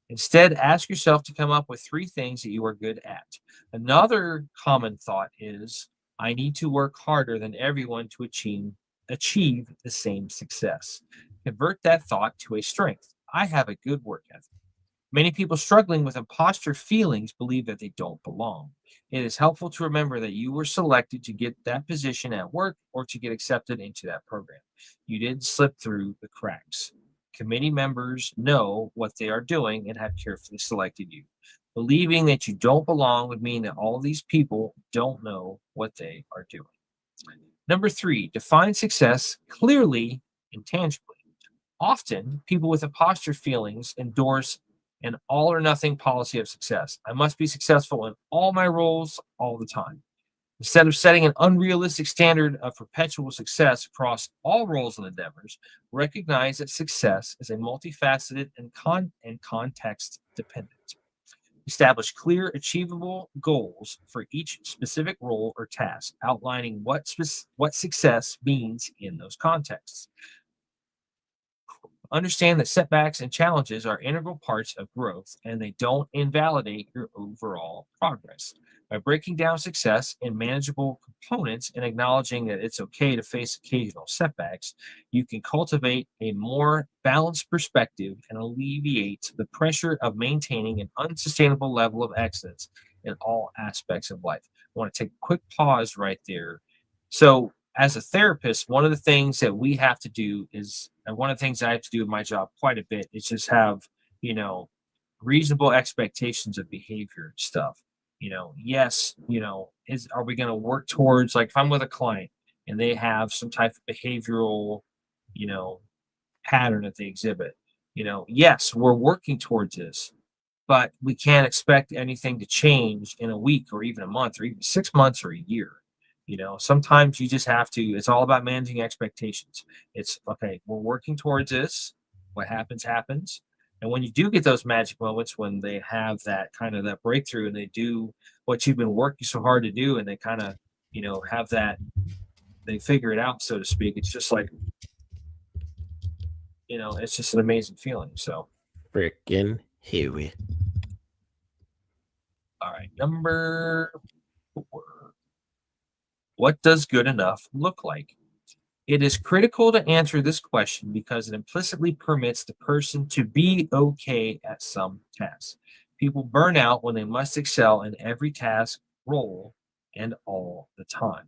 Instead, ask yourself to come up with three things that you are good at. Another common thought is, I need to work harder than everyone to achieve the same success. Convert that thought to a strength. I have a good work ethic. Many people struggling with imposter feelings believe that they don't belong. It is helpful to remember that you were selected to get that position at work or to get accepted into that program. You didn't slip through the cracks. Committee members know what they are doing and have carefully selected you. Believing that you don't belong would mean that all of these people don't know what they are doing. Number three, define success clearly and tangibly. Often, people with imposter feelings endorse an all or nothing policy of success. I must be successful in all my roles all the time. Instead of setting an unrealistic standard of perpetual success across all roles and endeavors, recognize that success is a multifaceted and context dependent. Establish clear, achievable goals for each specific role or task, outlining what success means in those contexts. Understand that setbacks and challenges are integral parts of growth and they don't invalidate your overall progress. By breaking down success in manageable components and acknowledging that it's okay to face occasional setbacks, you can cultivate a more balanced perspective and alleviate the pressure of maintaining an unsustainable level of excellence in all aspects of life. I want to take a quick pause right there. So, as a therapist, one of the things that we have to do is, and one of the things I have to do in my job quite a bit is just have, reasonable expectations of behavior and stuff. Yes, are we going to work towards, like, if I'm with a client and they have some type of behavioral, pattern that they exhibit, yes, we're working towards this, but we can't expect anything to change in a week or even a month or even 6 months or a year. Sometimes you just have to, it's all about managing expectations. It's okay, we're working towards this. What happens, happens. And when you do get those magic moments, when they have that kind of that breakthrough and they do what you've been working so hard to do, and they kind of, have that, they figure it out, so to speak. It's just like, it's just an amazing feeling. So, Freaking Huey. all right, number 4. What does good enough look like? It is critical to answer this question because it implicitly permits the person to be okay at some tasks. People burn out when they must excel in every task, role, and all the time.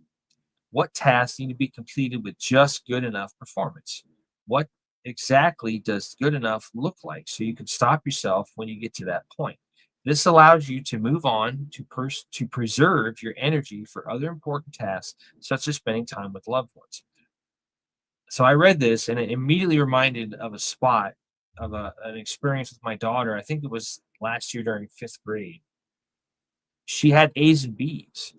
What tasks need to be completed with just good enough performance? What exactly does good enough look like so you can stop yourself when you get to that point? This allows you to move on to preserve your energy for other important tasks, such as spending time with loved ones. So I read this and it immediately reminded of a spot of an experience with my daughter. I think it was last year during 5th grade. She had A's and B's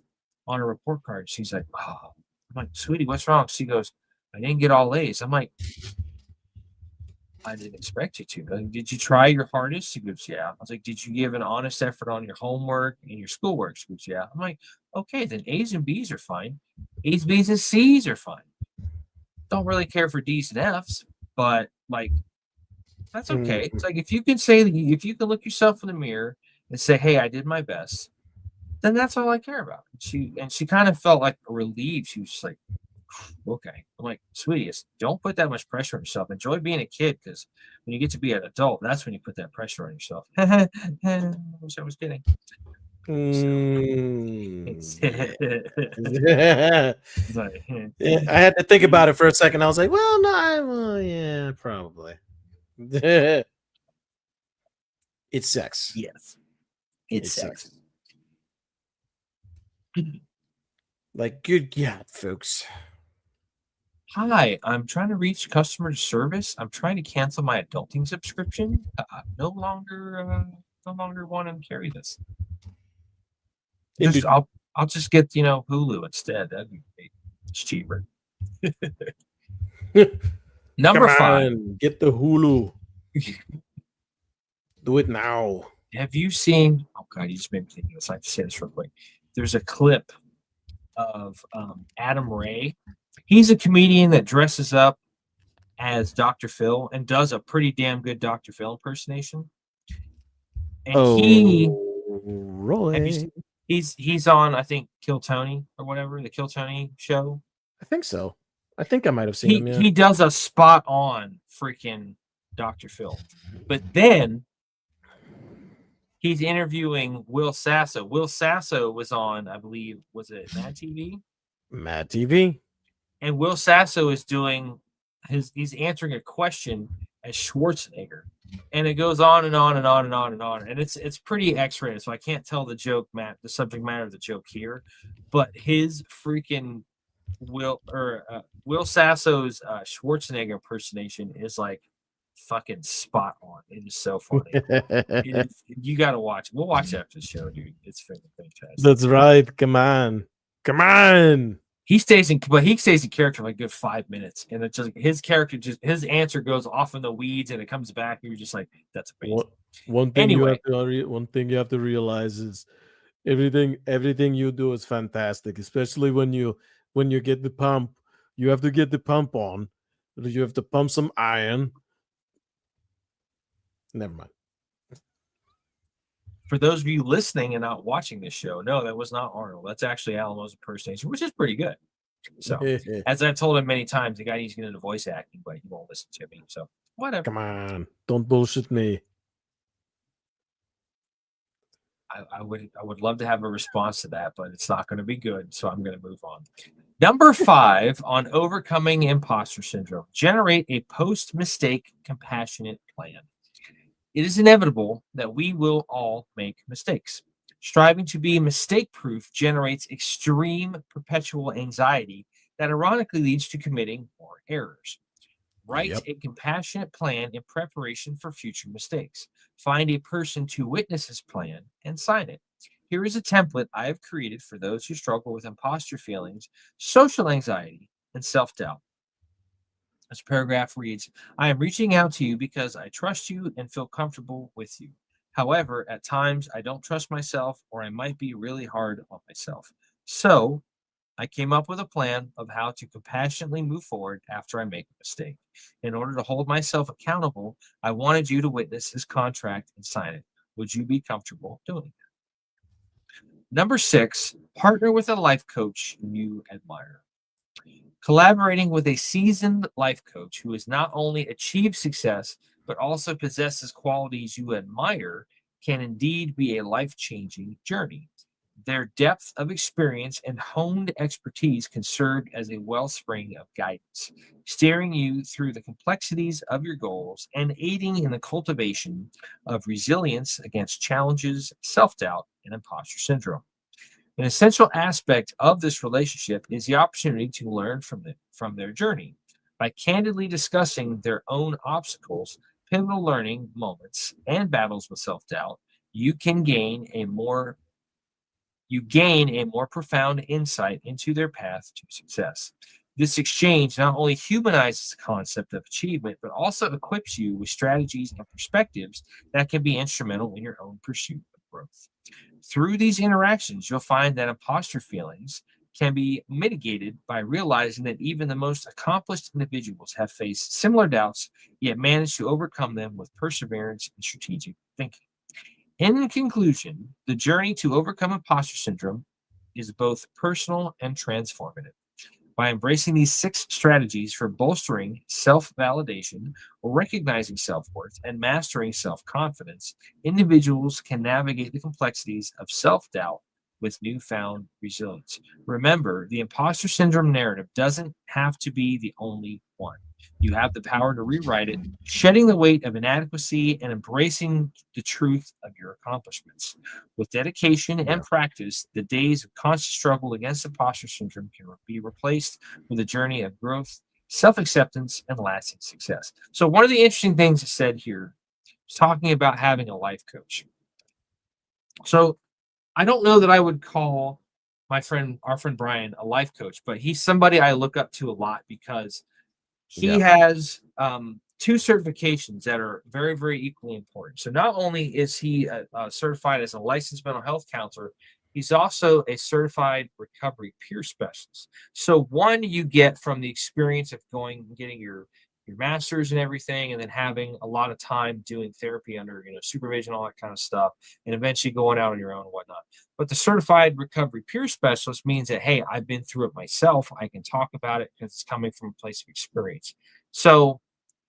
on her report card. She's like, "Oh," I'm like, "Sweetie, what's wrong?" She goes, "I didn't get all A's." I'm like, "I didn't expect you to. Like, did you try your hardest?" She goes, "Yeah." I was like, "Did you give an honest effort on your homework and your schoolwork?" She goes, "Yeah." I'm like, "Okay, then A's and B's are fine. A's, B's, and C's are fine. Don't really care for D's and F's, but like, that's okay." It's like, if you can say that, if you can look yourself in the mirror and say, "Hey, I did my best," then that's all I care about. She kind of felt like relieved. She was just like, "Okay." I'm like, "Sweetie, don't put that much pressure on yourself. Enjoy being a kid, because when you get to be an adult, that's when you put that pressure on yourself." I wish I was kidding. It's, Yeah. it's like, Yeah, I had to think about it for a second. I was like, well, no, yeah, probably. It's sex. yes, It's sex. Like, good God, folks. "Hi, I'm trying to reach customer service. I'm trying to cancel my adulting subscription. No longer want to carry this. I'll just get Hulu instead. That'd be great. It's cheaper." Number Come 5. on, get the Hulu. Do it now. Have you seen? Oh God, you just made me think of this. I have to say this real quick. There's a clip of Adam Ray. He's a comedian that dresses up as Dr. Phil and does a pretty damn good Dr. Phil impersonation. And he, have you seen, he's on, I think, Kill Tony or whatever, the Kill Tony show. I think so. I think I might have seen him. Yeah. He does a spot on freaking Dr. Phil, but then he's interviewing Will Sasso. Will Sasso was on, I believe, was it Mad TV? Mad TV. And Will Sasso is doing he's answering a question as Schwarzenegger. And it goes on and on and on and on and on. And it's pretty X-rated, so I can't tell the subject matter of the joke here. But his freaking Will Sasso's Schwarzenegger impersonation is like fucking spot on. It is so funny. You got to watch it. We'll watch it after the show, dude. It's fantastic. That's right. Come on. Come on. He stays in character for like a good 5 minutes, and it's just his answer goes off in the weeds, and it comes back, and you're just like, that's amazing. One thing you have to realize is everything you do is fantastic, especially when you get the pump. You have to get the pump on. You have to pump some iron. Never mind. For those of you listening and not watching this show, no, that was not Arnold. That's actually Alamo's impersonation, which is pretty good. So, as I've told him many times, the guy needs to get into voice acting, but he won't listen to me. So, whatever. Come on, don't bullshit me. I would love to have a response to that, but it's not going to be good. So I'm going to move on. Number 5 on overcoming imposter syndrome: generate a post-mistake compassionate plan. It is inevitable that we will all make mistakes. Striving to be mistake-proof generates extreme perpetual anxiety that ironically leads to committing more errors. Write a compassionate plan in preparation for future mistakes. Find a person to witness this plan and sign it. Here is a template I have created for those who struggle with imposter feelings, social anxiety, and self doubt. This paragraph reads: I am reaching out to you because I trust you and feel comfortable with you. However, at times I don't trust myself, or I might be really hard on myself. So, I came up with a plan of how to compassionately move forward after I make a mistake. In order to hold myself accountable, I wanted you to witness this contract and sign it. Would you be comfortable doing that? Number 6, partner with a life coach you admire. Collaborating with a seasoned life coach who has not only achieved success, but also possesses qualities you admire can indeed be a life-changing journey. Their depth of experience and honed expertise can serve as a wellspring of guidance, steering you through the complexities of your goals and aiding in the cultivation of resilience against challenges, self-doubt, and imposter syndrome. An essential aspect of this relationship is the opportunity to learn from their journey. By candidly discussing their own obstacles, pivotal learning moments, and battles with self-doubt, you gain a more profound insight into their path to success. This exchange not only humanizes the concept of achievement, but also equips you with strategies and perspectives that can be instrumental in your own pursuit of growth. Through these interactions, you'll find that imposter feelings can be mitigated by realizing that even the most accomplished individuals have faced similar doubts, yet managed to overcome them with perseverance and strategic thinking. In conclusion, the journey to overcome imposter syndrome is both personal and transformative. By embracing these 6 strategies for bolstering self validation, recognizing self worth, and mastering self confidence, individuals can navigate the complexities of self doubt with newfound resilience. Remember, the imposter syndrome narrative doesn't have to be the only one. You have the power to rewrite it, shedding the weight of inadequacy and embracing the truth of your accomplishments. With dedication and practice, the days of constant struggle against imposter syndrome can be replaced with a journey of growth, self-acceptance, and lasting success. So one of the interesting things it said here is talking about having a life coach. So I don't know that I would call our friend Brian, a life coach, but he's somebody I look up to a lot because he has 2 certifications that are very, very equally important. So not only is he certified as a licensed mental health counselor, he's also a certified recovery peer specialist. So one you get from the experience of getting your master's and everything, and then having a lot of time doing therapy under supervision, all that kind of stuff, and eventually going out on your own and whatnot. But the certified recovery peer specialist means that, hey, I've been through it myself. I can talk about it because it's coming from a place of experience. So,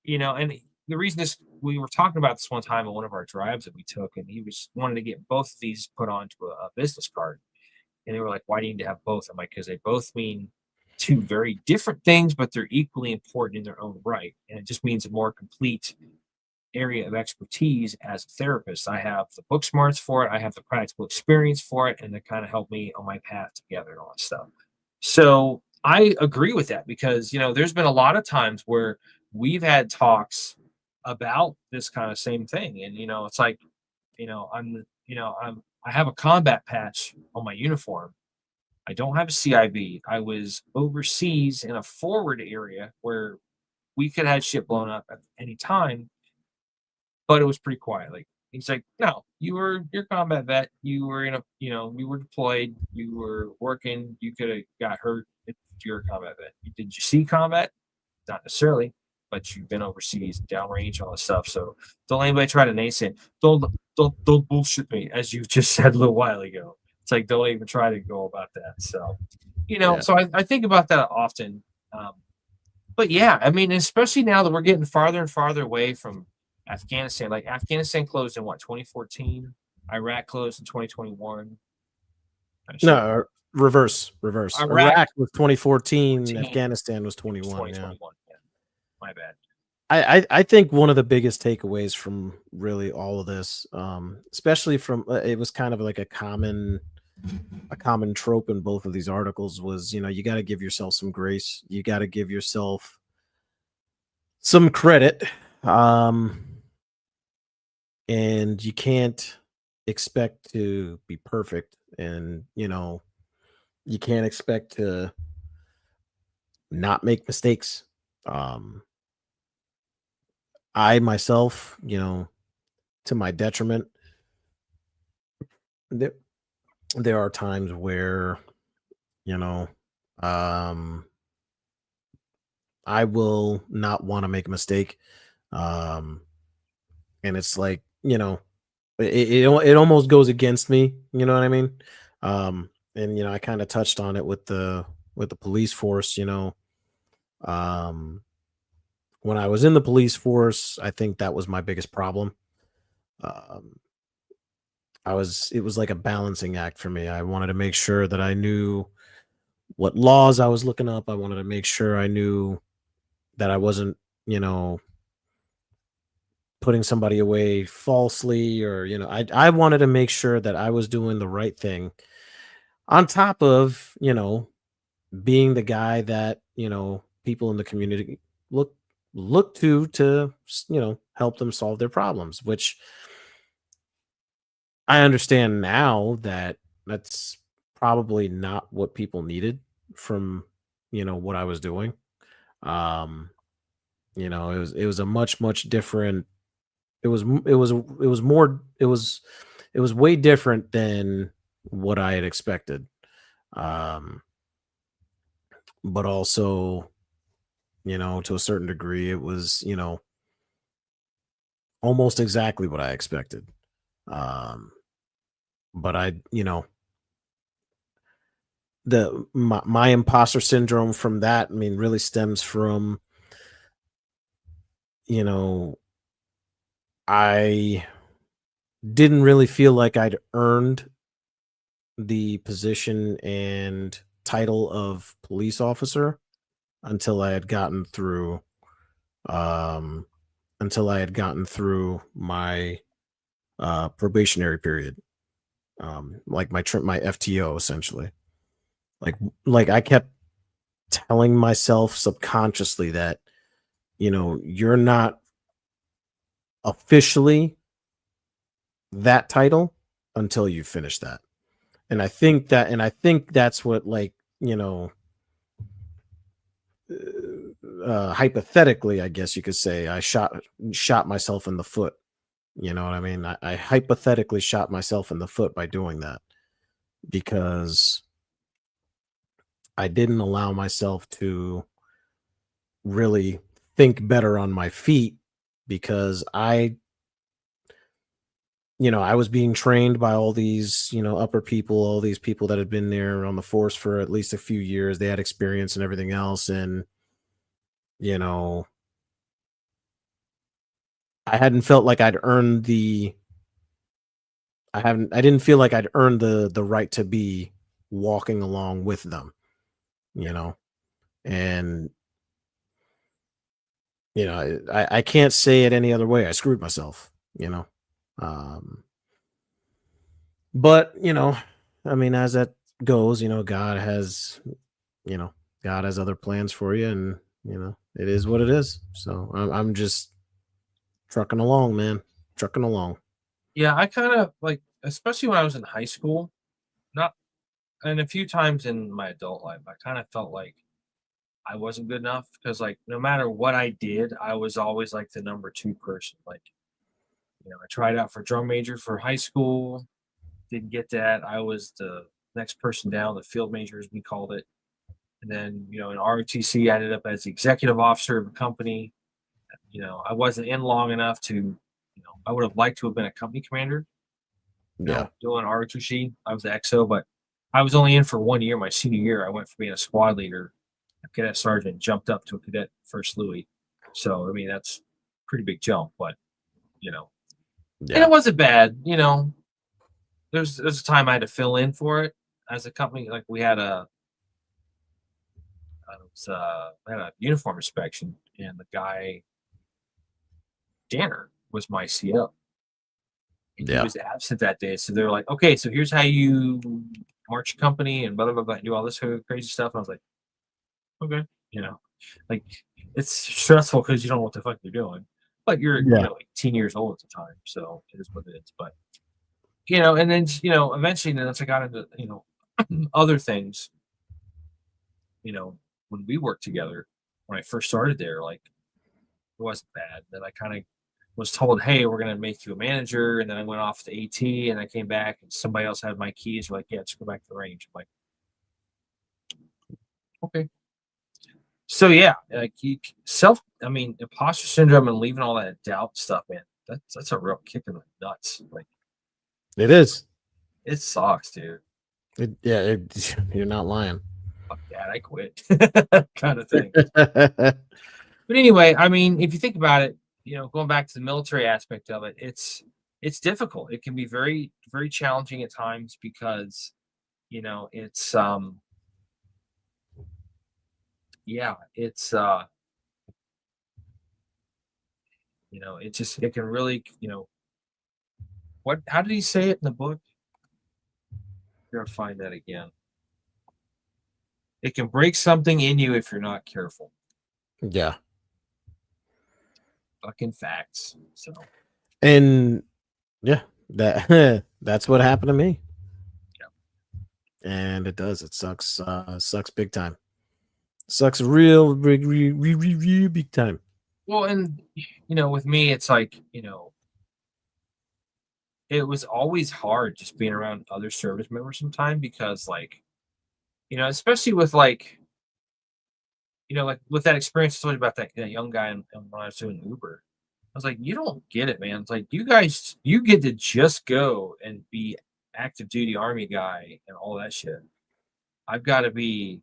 and the reason we were talking about this one time on one of our drives that we took, and he was wanting to get both of these put onto a business card. And they were like, why do you need to have both? I'm like, because they both mean 2 very different things, but they're equally important in their own right. And it just means a more complete area of expertise as a therapist. I have the book smarts for it. I have the practical experience for it, and they kind of help me on my path together and all that stuff. So I agree with that because, there's been a lot of times where we've had talks about this kind of same thing. And, it's like, I have a combat patch on my uniform. I don't have a CIV. I was overseas in a forward area where we could have had shit blown up at any time, but it was pretty quiet. Like he's like, no, you're a combat vet. You were in a you were deployed. You were working. You could have got hurt if you're a combat vet. Did you see combat? Not necessarily, but you've been overseas, downrange, all this stuff. So don't anybody try to naysay it. Don't bullshit me, as you just said a little while ago. It's like don't even try to go about that. So Yeah. so I think about that often. But yeah, I mean, especially now that we're getting farther and farther away from Afghanistan. Like Afghanistan closed in what 2014, Iraq closed in 2021. No, reverse. Iraq Iraq was 2014, 14, Afghanistan was 21. 2021. Yeah, my bad. I think one of the biggest takeaways from really all of this, especially from it was kind of like a common trope in both of these articles was, you got to give yourself some grace. You got to give yourself some credit. And you can't expect to be perfect. And, you can't expect to not make mistakes. I myself, to my detriment, there, there are times where, you know, um, I will not want to make a mistake. Um, and it's like, it almost goes against me. You know what I mean? And I kind of touched on it with the police force. Um, when I was in the police force, I think that was my biggest problem. Um, it was like a balancing act for me. I wanted to make sure that I knew what laws I was looking up. I wanted to make sure I knew that I wasn't, putting somebody away falsely, or I wanted to make sure that I was doing the right thing, on top of being the guy that people in the community look to help them solve their problems, which I understand now that that's probably not what people needed from what I was doing. um it was a much different, it was way different than what I had expected. Um, but also, to a certain degree, it was, almost exactly what I expected. Um, but my imposter syndrome from that, I mean, really stems from, you know, I didn't really feel like I'd earned the position and title of police officer until I had gotten through um my probationary period, like my FTO, essentially. like I kept telling myself subconsciously that you're not officially that title until you finish that. And I think that's what, like, hypothetically, I guess you could say, I shot myself in the foot. You know what I mean? I hypothetically shot myself in the foot by doing that, because I didn't allow myself to really think better on my feet, because I was being trained by all these, upper people, all these people that had been there on the force for at least a few years. They had experience and everything else. And, you know, I hadn't felt like I'd earned I didn't feel like I'd earned the right to be walking along with them, you know, and, I can't say it any other way. I screwed myself, um, but, I mean, as that goes, you know, God has other plans for you, and, it is what it is. So I'm just trucking along, man, trucking along. Yeah, I kind of like, especially when I was in high school, not and a few times in my adult life, I kind of felt like I wasn't good enough because, like, no matter what I did, I was always like the number two person. Like, I tried out for drum major for high school, didn't get that. I was the next person down, the field major, as we called it. And then, in ROTC, I ended up as the executive officer of a company. I wasn't in long enough to, I would have liked to have been a company commander, Yeah. doing ROTC. I was the XO, but I was only in for 1 year. My senior year, I went from being a squad leader, a cadet sergeant, jumped up to a cadet first Louis. So, I mean, that's a pretty big jump, but, and Yeah. it wasn't bad. There's a time I had to fill in for it as a company. Like we had we had a uniform inspection, and the guy Danner was my CO, and he Yeah. was absent that day. So they're like, "Okay, so here's how you march a company and blah blah blah, blah, do all this crazy stuff." And I was like, "Okay," like it's stressful because you don't know what the fuck you're doing, but you're Yeah. like 10 years old at the time, so it is what it is. But and then eventually, then once I got into other things, when we worked together, when I first started there, like it wasn't bad. Then I kind of was told, "Hey, we're gonna make you a manager," and then I went off to AT, and I came back, and somebody else had my keys. We're like, "Yeah, just go back to the range." I'm like, "Okay." So yeah, like I mean, imposter syndrome and leaving all that doubt stuff, man. That's a real kick in the nuts. Like It is. it sucks, dude. You're not lying. Fuck that, I quit, kind of thing. But anyway, I mean, if you think about it, going back to the military aspect of it, it's difficult. It can be very, very challenging at times because, it's yeah, it's it can really, how did he say it in the book? You're gonna find that again. It can break something in you if you're not careful. Yeah. Fucking facts. So And yeah, that that's what happened to me. yeah. And it does. It sucks. Sucks big time. Sucks real real big time. Well, and with me, it's like, it was always hard just being around other service members sometimes because like, especially with like, like with that experience I told you about that young guy when I was doing Uber. I was like, you don't get it, man. It's like you guys, you get to just go and be active duty army guy and all that shit. I've got to be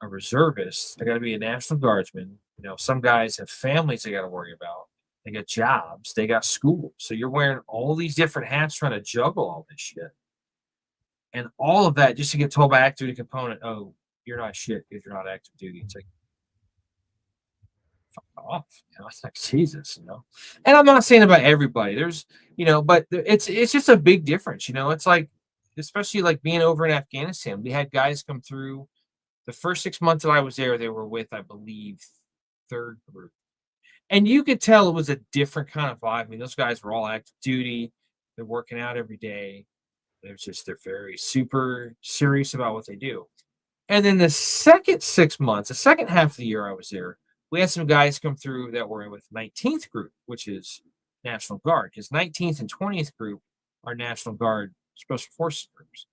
a reservist. I got to be a National Guardsman. Some guys have families they got to worry about. They got jobs. They got school. So you're wearing all these different hats trying to juggle all this shit. And all of that just to get told by active duty component, oh, you're not shit because you're not active duty. It's like, fuck off. It's like Jesus. And I'm not saying about everybody. There's, but it's just a big difference. It's like, especially like being over in Afghanistan, we had guys come through. The first 6 months that I was there, they were with, I believe, third group. And you could tell it was a different kind of vibe. I mean, those guys were all active duty. They're working out every day. They're very super serious about what they do. And then the second 6 months, the second half of the year I was there, we had some guys come through that were with 19th group, which is National Guard, because 19th and 20th group are National Guard Special Forces groups.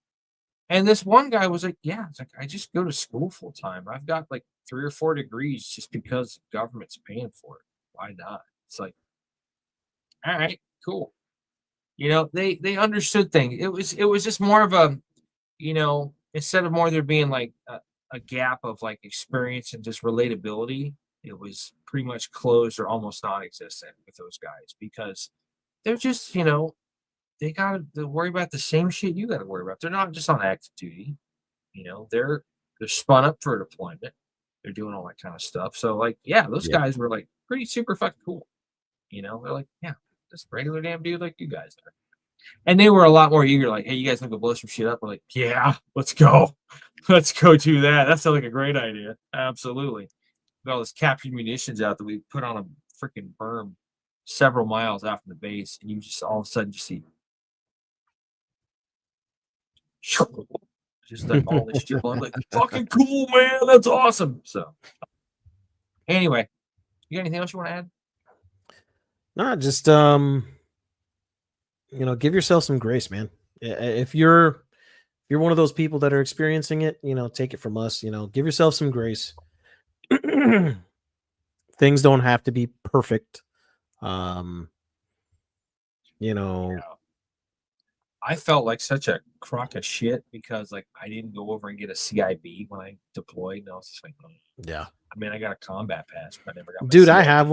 And this one guy was like, "Yeah, it's like I just go to school full time. I've got like 3 or 4 degrees just because the government's paying for it. Why not?" It's like, all right, cool. They understood things. It was just more of a, instead of more there being like a gap of like experience and just relatability, it was pretty much closed or almost non-existent with those guys because they're just, they got to worry about the same shit you got to worry about. They're not just on active duty. They're spun up for deployment. They're doing all that kind of stuff. So like, yeah, those Yeah. guys were like pretty super fucking cool. They're like, yeah, just regular damn dude like you guys are. And they were a lot more eager, like, hey, you guys want to go blow some shit up? We're like, yeah, let's go. Let's go do that. That sounds like a great idea. Absolutely. Got all this captured munitions out that we put on a freaking berm several miles out from the base, and you just all of a sudden just see just like all this shit. I'm like, fucking cool, man. That's awesome. So anyway, you got anything else you want to add? Not just give yourself some grace, man. If you're one of those people that are experiencing it, take it from us. Give yourself some grace. Things don't have to be perfect. Yeah. I felt like such a crock of shit because like I didn't go over and get a CIB when I deployed. And I was just like, oh. Yeah. I mean, I got a combat pass, but I never got my Dude, I CIB. have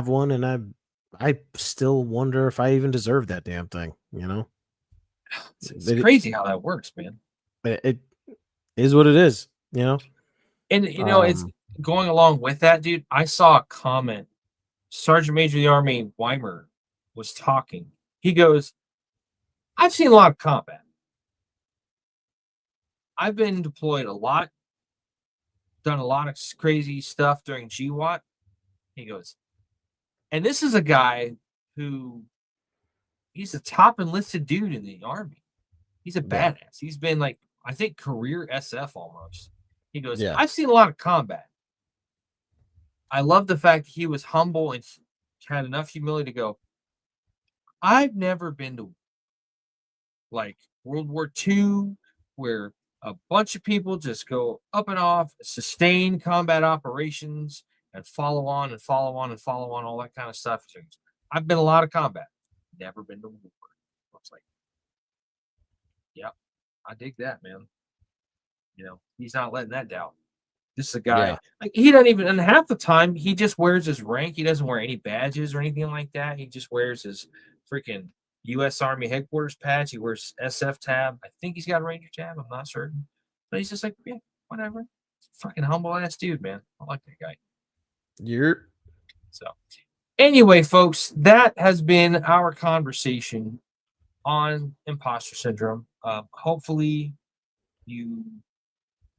one. And I still wonder if I even deserve that damn thing, It's crazy how that works, man. It is what it is, And it's going along with that, dude. I saw a comment. Sergeant Major of the Army Weimer was talking. He goes, I've seen a lot of combat. I've been deployed a lot, done a lot of crazy stuff during GWAT. He goes, and this is a guy who he's a top enlisted dude in the Army. He's a badass. He's been like, I think, career SF almost. He goes, I've seen a lot of combat. I love the fact that he was humble and had enough humility to go, I've never been to like World War II where a bunch of people just go up and off, sustain combat operations and follow on and follow on and follow on, all that kind of stuff. I've been a lot of combat, never been to war. I was like, yep, I dig that, man. He's not letting that down. This is a guy, like, he doesn't even, and half the time, he just wears his rank. He doesn't wear any badges or anything like that. He just wears his freaking U.S. Army headquarters patch. He wears SF tab. I think he's got a Ranger tab. I'm not certain. But he's just like, yeah, whatever. Fucking humble ass dude, man. I like that guy. So, anyway, folks, that has been our conversation on Imposter Syndrome. Hopefully, you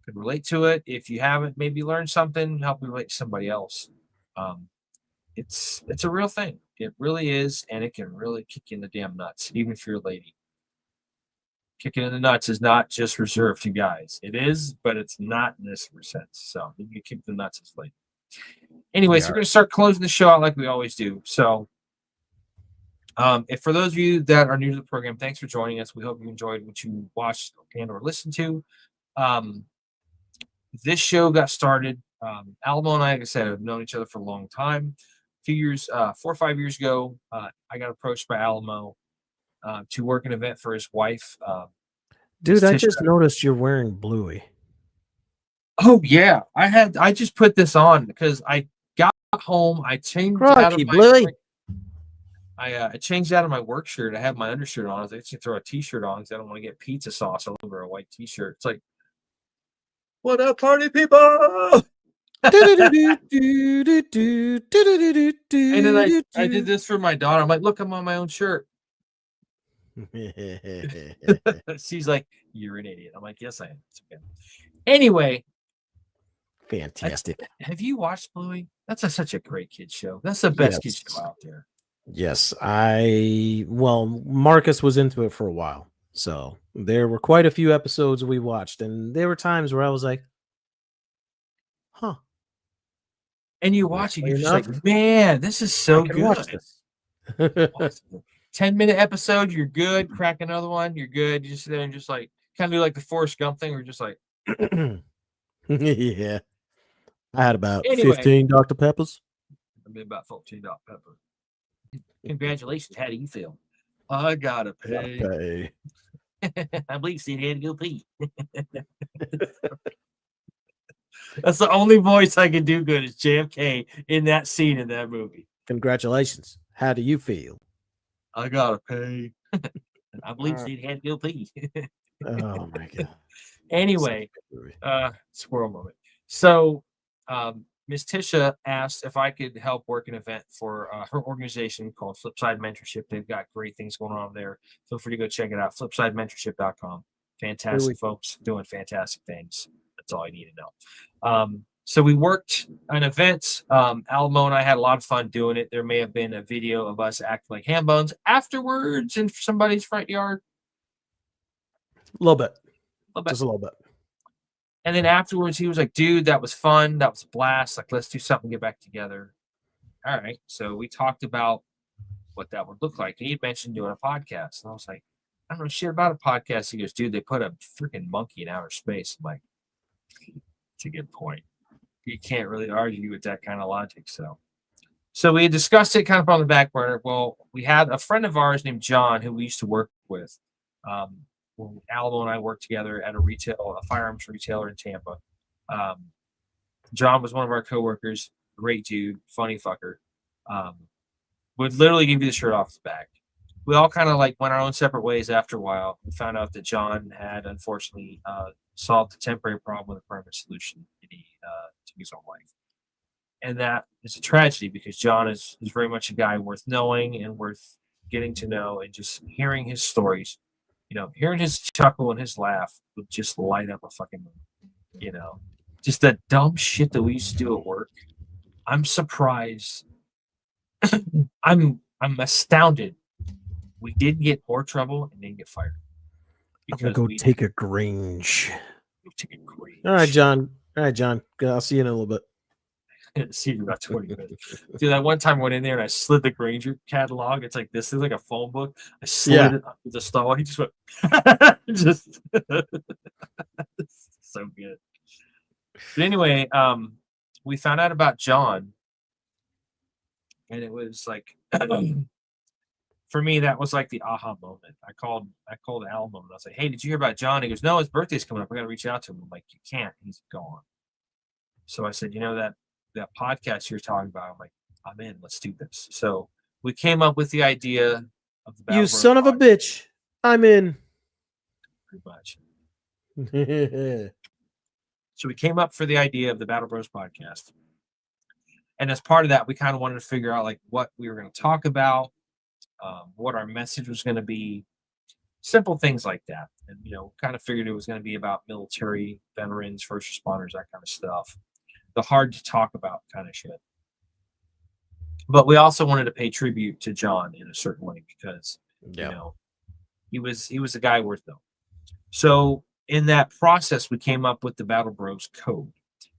could relate to it. If you haven't, maybe learn something, help you relate to somebody else. It's a real thing. It really is, and it can really kick you in the damn nuts, even if you're a lady. Kicking in the nuts is not just reserved to guys. It is, but it's not in this sense. So you kick the nuts as lady. Anyways, we're going to start closing the show out like we always do. So if for those of you that are new to the program, thanks for joining us. We hope you enjoyed what you watched and or listened to. This show got started. Alamo and I, like I said, have known each other for a long time. A few years, 4 or 5 years ago, I got approached by Alamo to work an event for his wife. Dude, I just noticed you're wearing Bluey. Oh yeah, I just put this on because I got home. I changed out of my Bluey. I changed out of my work shirt. I have my undershirt on. I was actually throw a t-shirt on because I don't want to get pizza sauce all over a white t-shirt. It's like, what up, party people? And then I did this for my daughter. I'm like, look, I'm on my own shirt. She's like, you're an idiot. I'm like, yes, I am. It's okay. Anyway, fantastic. Have you watched Bluey? That's such a great kid show. That's the best kid show out there. Yes, Marcus was into it for a while. So there were quite a few episodes we watched, and there were times where I was like, huh. And you watch it, you're just like, man, this is so good. Watch this. 10-minute episode, you're good. Crack another one, you're good. You just sit there and just like kind of do like the Forrest Gump thing, where you're just like, yeah. I had about 15 Dr. Peppers. I mean, about 14 Dr. Pepper. Congratulations. How do you feel? I gotta pay. I believe Sid had to go pee. That's the only voice I can do good is JFK in that scene in that movie. Congratulations. How do you feel? I gotta pay. I believe Sid had to go pee. Oh my god. Anyway, squirrel moment. So Miss Tisha asked if I could help work an event for her organization called Flipside Mentorship. They've got great things going on there. Feel free to go check it out. Flipsidementorship.com. Fantastic folks doing fantastic things. That's all I need to know. So we worked an event. Alamo and I had a lot of fun doing it. There may have been a video of us acting like ham buns afterwards in somebody's front yard. A little bit. little bit. Just a little bit. And then afterwards, he was like, dude, that was fun. That was a blast. Like, let's do something, get back together. All right. So we talked about what that would look like. And he mentioned doing a podcast. And I was like, I don't know shit about a podcast. He goes, dude, they put a freaking monkey in outer space. I'm like, it's a good point. You can't really argue with that kind of logic. So we had discussed it kind of on the back burner. Well, we had a friend of ours named John who we used to work with. When Alamo and I worked together at a firearms retailer in Tampa. John was one of our coworkers, great dude, funny fucker. Would literally give you the shirt off his back. We all kind of like went our own separate ways after a while. We found out that John had unfortunately solved the temporary problem with a permanent solution, and he took his own life. And that is a tragedy because John is very much a guy worth knowing and worth getting to know, and just hearing his stories, hearing his chuckle and his laugh would just light up a fucking moon, just that dumb shit that we used to do at work. I'm surprised. I'm astounded. We didn't get more trouble and didn't get fired. I'm gonna go take a Grange. All right, John. I'll see you in a little bit. See you in about 20 minutes. Dude, that one time I went in there and I slid the Granger catalog. It's like this is like a phone book. I slid it up with the stall. He just went just so good. But anyway, we found out about John, and it was like for me, that was like the aha moment. I called Alamo and I was like, hey, did you hear about John? He goes, no, his birthday's coming up. I gotta reach out to him. I'm like, you can't, he's gone. So I said, that podcast you're talking about, I'm like, I'm in, let's do this. So we came up with the idea of the Battle You son of a bitch. I'm in. Pretty much. So we came up for the idea of the Battle Bros podcast. And as part of that, we kind of wanted to figure out like what we were going to talk about, what our message was going to be, simple things like that. And, kind of figured it was going to be about military, veterans, first responders, that kind of stuff. The hard to talk about kind of shit. But we also wanted to pay tribute to John in a certain way because, he was a guy worth knowing. So in that process, we came up with the Battle Bros Code.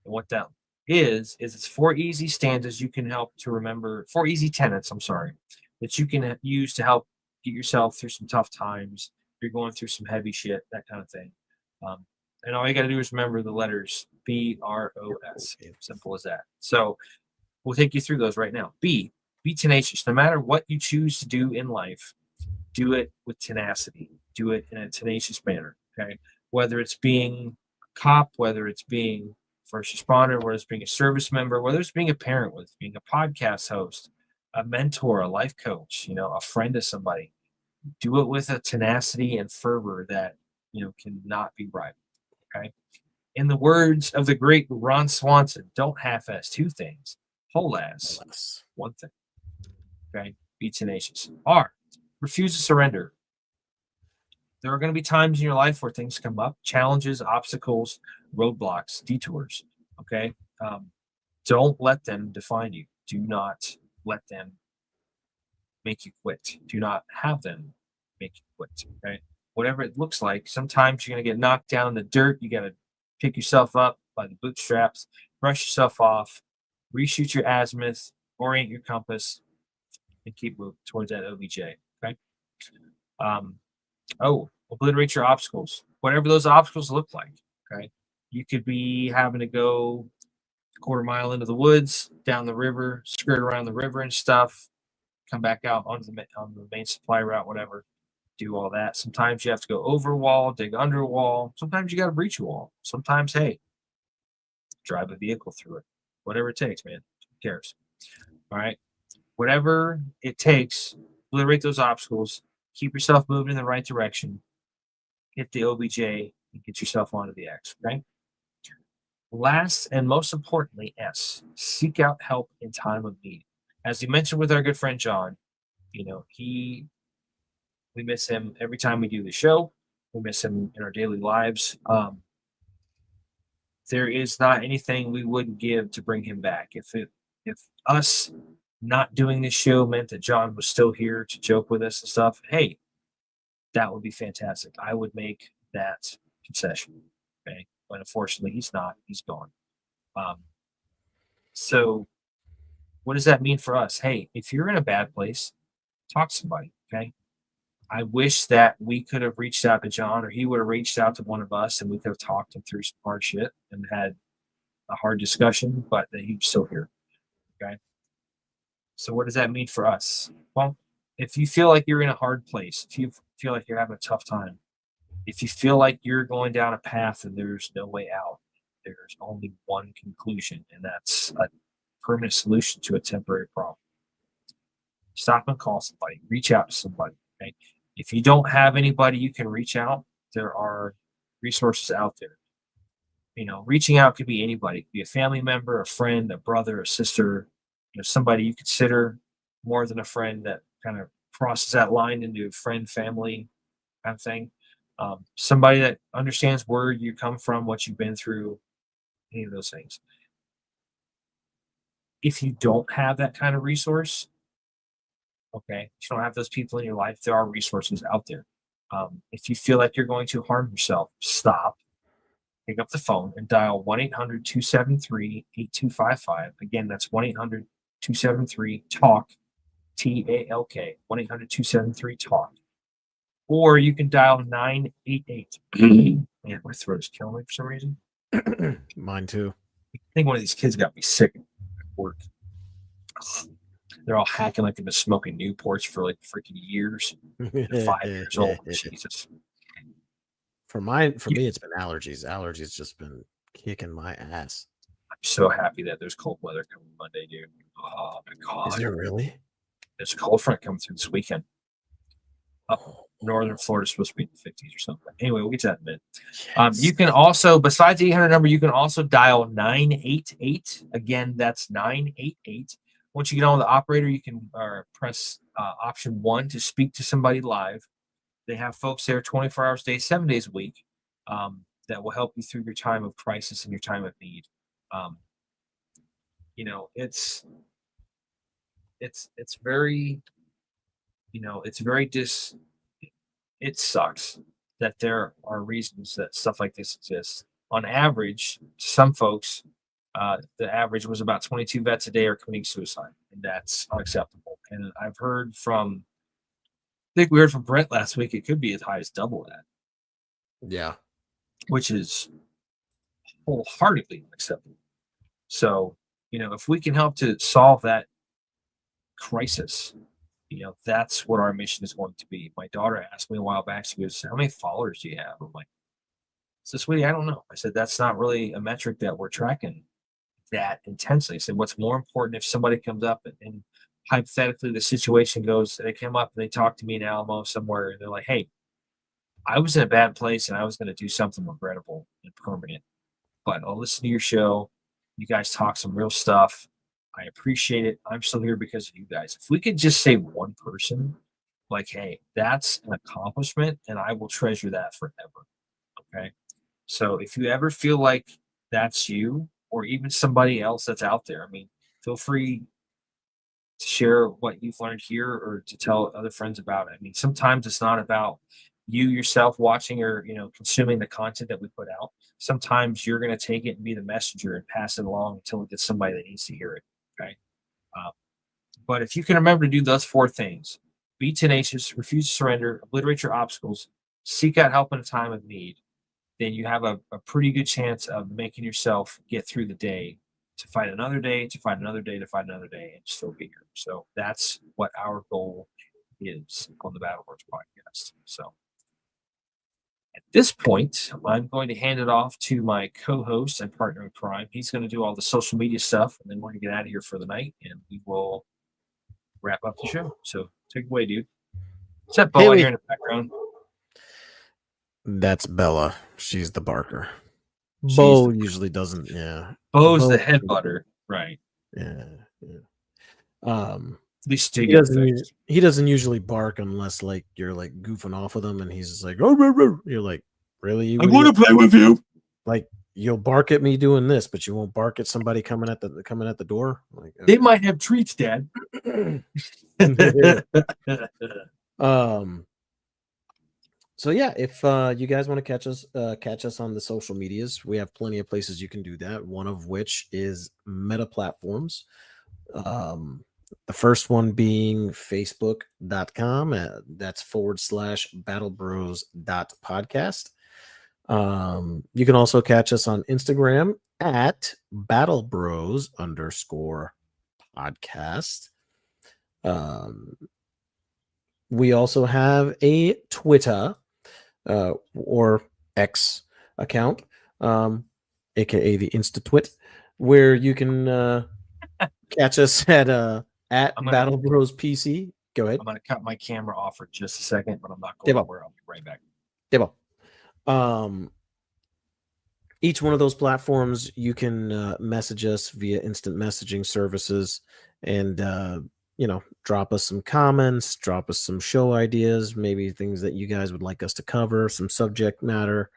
And what that is it's 4 easy stanzas you can help to remember, 4 easy tenets, that you can use to help get yourself through some tough times. If you're going through some heavy shit, that kind of thing. And all you got to do is remember the letters BROS. Simple as that. So we'll take you through those right now. B, be tenacious. No matter what you choose to do in life, do it with tenacity. Do it in a tenacious manner. Okay. Whether it's being a cop, whether it's being first responder, whether it's being a service member, whether it's being a parent, whether it's being a podcast host, a mentor, a life coach, a friend of somebody. Do it with a tenacity and fervor that, cannot be bribed. Okay. In the words of the great Ron Swanson, don't half-ass 2 things, whole-ass 1 thing. Okay. Be tenacious. R, refuse to surrender. There are going to be times in your life where things come up, challenges, obstacles, roadblocks, detours. Okay. Don't let them define you. Do not let them make you quit. Do not have them make you quit. Okay. Whatever it looks like, sometimes you're going to get knocked down in the dirt. You got to pick yourself up by the bootstraps, brush yourself off, reshoot your azimuth, orient your compass, and keep moving towards that OBJ. Okay. Obliterate your obstacles, whatever those obstacles look like. Okay. You could be having to go a quarter mile into the woods, down the river, skirt around the river and stuff, come back out on the main supply route, whatever. Do all that. Sometimes you have to go over a wall, dig under a wall. Sometimes you got to breach a wall. Sometimes, hey, drive a vehicle through it. Whatever it takes, man. Who cares? All right. Whatever it takes, obliterate those obstacles. Keep yourself moving in the right direction. Hit the OBJ and get yourself onto the X. Okay. Last and most importantly, S, seek out help in time of need. As you mentioned with our good friend John, we miss him every time we do the show. We miss him in our daily lives. There is not anything we wouldn't give to bring him back. If us not doing this show meant that John was still here to joke with us and stuff, hey, that would be fantastic. I would make that concession. Okay, but unfortunately, he's not. He's gone. So what does that mean for us? Hey, if you're in a bad place, talk to somebody. Okay. I wish that we could have reached out to John, or he would have reached out to one of us, and we could have talked him through some hard shit and had a hard discussion, but that he's still here. Okay. So what does that mean for us? Well, if you feel like you're in a hard place, if you feel like you're having a tough time, if you feel like you're going down a path and there's no way out, there's only one conclusion, and that's a permanent solution to a temporary problem. Stop and call somebody, reach out to somebody. Okay? If you don't have anybody you can reach out, there are resources out there. Reaching out could be anybody. It could be a family member, a friend, a brother, a sister, somebody you consider more than a friend that kind of crosses that line into friend, family kind of thing. Somebody that understands where you come from, what you've been through, any of those things. If you don't have that kind of resource, okay, if you don't have those people in your life, there are resources out there. If you feel like you're going to harm yourself, stop, pick up the phone and dial 1-800-273-8255. Again, that's 1-800-273-TALK, TALK, 1-800-273-TALK. Or you can dial 988. Man, my throat is killing me for some reason. Mine too. I think one of these kids got me sick at work. They're all hacking like they've been smoking Newports for like freaking years. They're 5 years old. Jesus. For me, it's been allergies. Allergies just been kicking my ass. I'm so happy that there's cold weather coming Monday, dude. Oh my god. Is there really? There's a cold front coming through this weekend. Up northern Florida is supposed to be in the 50s or something. Anyway, we'll get to that in a minute. Yes. You can also, besides the 800 number, you can also dial 988. Again, that's 988. Once you get on with the operator, you can press option 1 to speak to somebody live. They have folks there 24 hours a day, 7 days a week, that will help you through your time of crisis and your time of need. It's very, it sucks that there are reasons that stuff like this exists. On average, some folks, the average was about 22 vets a day are committing suicide, and that's unacceptable. And I think we heard from Brett last week, it could be as high as double that. Yeah. Which is wholeheartedly unacceptable. So, if we can help to solve that crisis, that's what our mission is going to be. My daughter asked me a while back, she goes, "How many followers do you have?" I'm like, "So, sweetie, I don't know." I said, "That's not really a metric that we're tracking that intensely." I said, "What's more important if somebody comes up and hypothetically the situation goes, they come up and they talk to me in Alamo somewhere, and they're like, hey, I was in a bad place and I was going to do something regrettable and permanent, but I'll listen to your show. You guys talk some real stuff. I appreciate it. I'm still here because of you guys." If we could just say one person, like, hey, that's an accomplishment and I will treasure that forever. Okay. So if you ever feel like that's you or even somebody else that's out there, feel free to share what you've learned here or to tell other friends about it. Sometimes it's not about you yourself watching or consuming the content that we put out. Sometimes you're going to take it and be the messenger and pass it along until it gets somebody that needs to hear it. Okay. But if you can remember to do those 4 things: be tenacious, refuse to surrender, obliterate your obstacles, seek out help in a time of need, then you have a pretty good chance of making yourself get through the day, to fight another day, to fight another day, to fight another day, and still be here. So that's what our goal is on the Battle Horse podcast. So at this point, I'm going to hand it off to my co-host and partner in crime. He's going to do all the social media stuff, and then we're going to get out of here for the night, and we will wrap up the show. So take it away, dude. What's that Bo here in the background? That's Bella. She's the barker. Bo usually doesn't. Yeah. Bo's the head butter. Right. Yeah. At least he doesn't usually bark unless like you're like goofing off with him and he's just like, oh, you're like, really? I want to play with you. Like, you'll bark at me doing this, but you won't bark at somebody coming at the door. Like, okay. They might have treats, Dad. So yeah, if you guys want to catch us on the social medias, we have plenty of places you can do that. One of which is Meta platforms. Um, the first one being facebook.com. That's /battlebros.podcast. You can also catch us on Instagram at battlebros_podcast. We also have a Twitter or X account, aka the InstaTwit, where you can catch us at Battle Bros PC. Go ahead. I'm gonna cut my camera off for just a second, but I'm not going anywhere. I'll be right back. Debo. Each one of those platforms, you can message us via instant messaging services, and drop us some comments, drop us some show ideas, maybe things that you guys would like us to cover, some subject matter.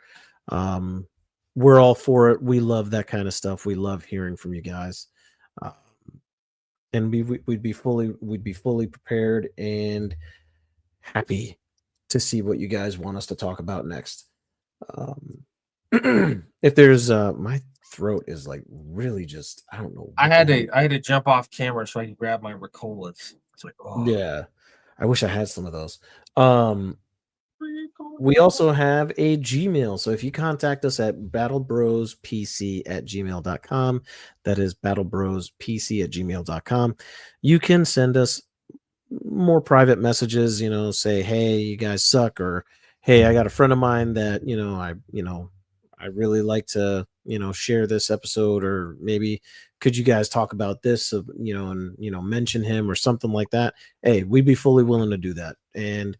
We're all for it. We love that kind of stuff. We love hearing from you guys, and we'd be fully prepared and happy to see what you guys want us to talk about next. If there's my throat is like really just, I don't know. I had to jump off camera so I could grab my Ricolas. It's like, oh yeah, I wish I had some of those. We also have a Gmail. So if you contact us at battlebrospc@gmail.com, that is battlebrospc@gmail.com, you can send us more private messages, say, hey, you guys suck, or hey, I got a friend of mine that, I really like to, share this episode, or maybe could you guys talk about this, and, mention him or something like that. Hey, we'd be fully willing to do that. And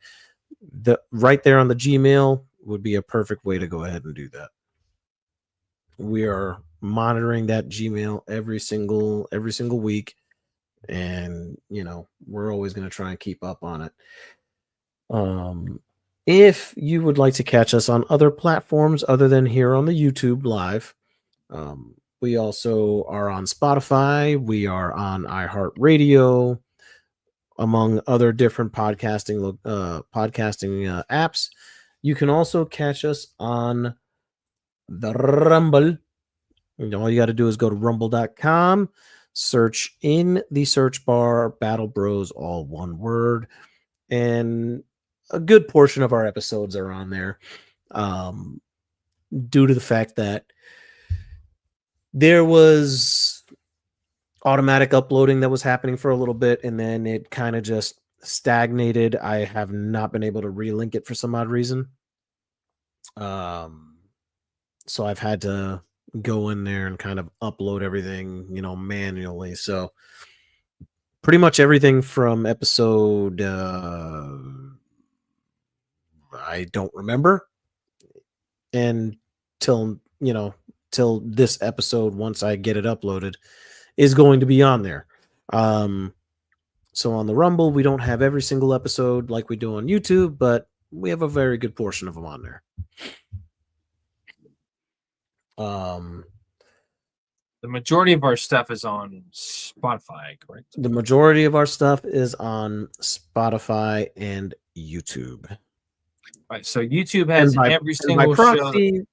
the right there on the Gmail would be a perfect way to go ahead and do that. We are monitoring that Gmail every single week, and we're always going to try and keep up on it. If you would like to catch us on other platforms other than here on the YouTube live, we also are on Spotify. We are on iHeartRadio, among other different podcasting apps. You can also catch us on the Rumble. All you got to do is go to rumble.com, search in the search bar Battle Bros, all one word, and a good portion of our episodes are on there, due to the fact that there was automatic uploading that was happening for a little bit, and then it kind of just stagnated. I have not been able to relink it for some odd reason. So I've had to go in there and kind of upload everything, manually. So pretty much everything from episode I don't remember, and till this episode, once I get it uploaded, is going to be on there. So on the Rumble, we don't have every single episode like we do on YouTube, but we have a very good portion of them on there. The majority of our stuff is on Spotify, correct? The majority of our stuff is on Spotify and YouTube. All right, so YouTube has every single proxy,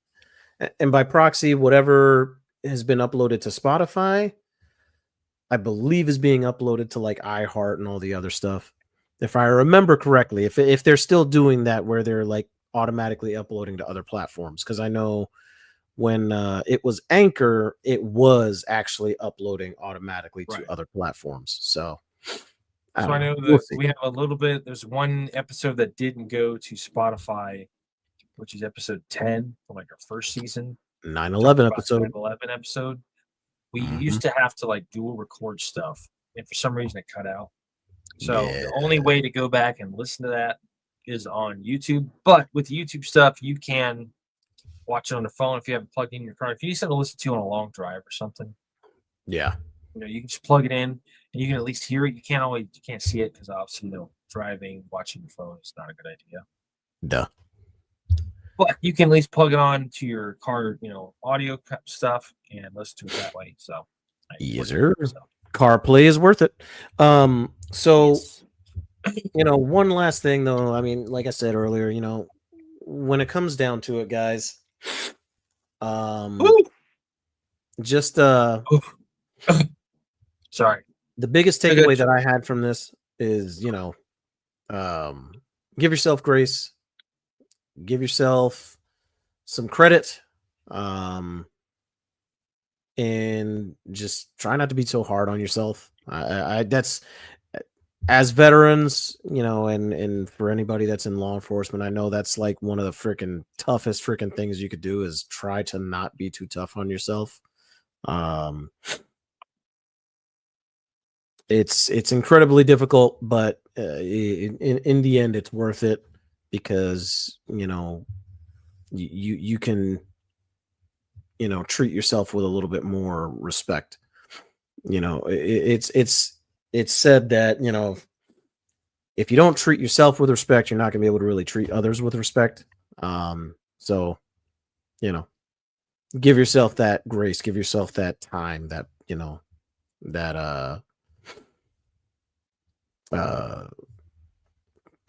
show. And by proxy, whatever has been uploaded to Spotify, I believe is being uploaded to like iHeart and all the other stuff. If I remember correctly, if they're still doing that where they're like automatically uploading to other platforms, because I know when it was Anchor, it was actually uploading automatically to other platforms. So I know that we have a little bit. There's one episode that didn't go to Spotify, which is episode 10 from like our first season. 9/11 episode. 9/11 episode. We used to have to like dual record stuff, and for some reason it cut out. So the only way to go back and listen to that is on YouTube. But with the YouTube stuff, you can watch it on the phone if you have it plugged in your car. If you need something to listen to on a long drive or something, yeah, you can just plug it in and you can at least hear it. You can't see it because obviously, driving, watching your phone is not a good idea. Duh. But you can at least plug it on to your car, audio stuff and listen to it that way. So, yes, sir. CarPlay is worth it. So, yes. One last thing though. I mean, like I said earlier, when it comes down to it, guys, Ooh. just Oof. Sorry. the biggest Took a takeaway that I had from this is, give yourself grace, give yourself some credit, and just try not to be so hard on yourself. I that's as veterans, and for anybody that's in law enforcement, I know that's like one of the freaking toughest freaking things you could do is try to not be too tough on yourself. It's incredibly difficult, but in the end, it's worth it because you can treat yourself with a little bit more respect. It's said that if you don't treat yourself with respect, you're not going to be able to really treat others with respect. So give yourself that grace, give yourself that time, that that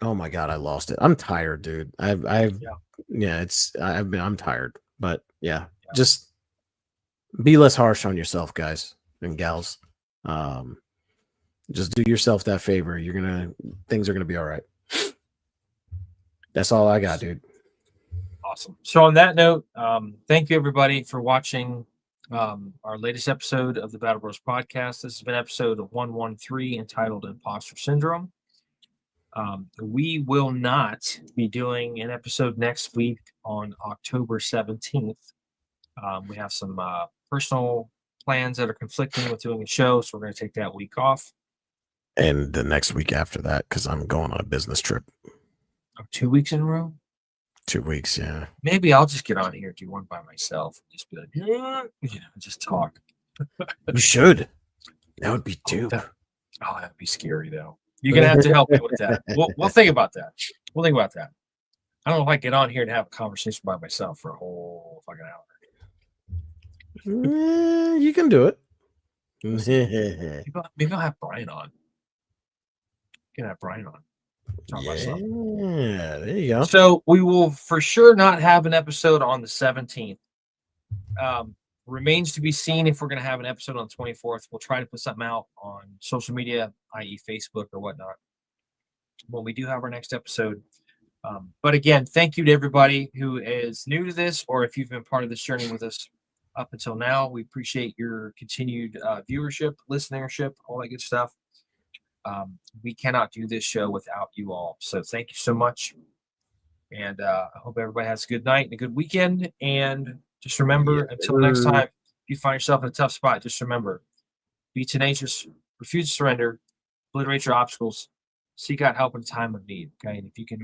oh my god, I lost it. I'm tired, dude. I'm tired, but yeah, just be less harsh on yourself, guys and gals. Just do yourself that favor. Things are gonna be all right. That's all I got, dude. Awesome. So on that note, thank you everybody for watching our latest episode of the Battle Bros podcast. This has been episode 113 entitled Imposter Syndrome. We will not be doing an episode next week on October 17th. We have some personal plans that are conflicting with doing a show, so we're going to take that week off. And the next week after that, because I'm going on a business trip. 2 weeks in a row? 2 weeks, yeah. Maybe I'll just get on here and do one by myself and just be like, just talk. You should. That would be dope. That'd be scary though. You're gonna have to help me with that. We'll think about that. We'll think about that. I don't know if I get on here and have a conversation by myself for a whole fucking hour. You can do it. Maybe I'll have Brian on. You can have Brian on. Yeah, there you go. So we will for sure not have an episode on the 17th. Remains to be seen if we're going to have an episode on the 24th. We'll try to put something out on social media, i.e. Facebook or whatnot, when we do have our next episode. But again, thank you to everybody who is new to this, or if you've been part of this journey with us up until now. We appreciate your continued viewership, listenership, all that good stuff. We cannot do this show without you all. So thank you so much. And I hope everybody has a good night and a good weekend. And just remember, until next time, if you find yourself in a tough spot, just remember, be tenacious, refuse to surrender, obliterate your obstacles, seek out help in a time of need. Okay. And if you can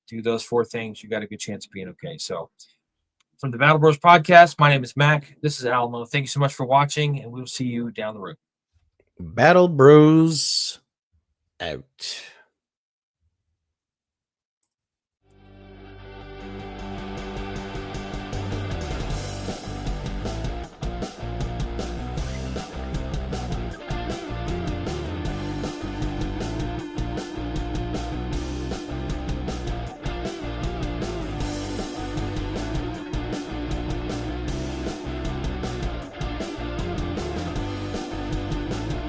do those 4 things, you got a good chance of being okay. So from the Battle Bros podcast, my name is Mac. This is Alamo. Thank you so much for watching, and we'll see you down the road. Battle Bros out.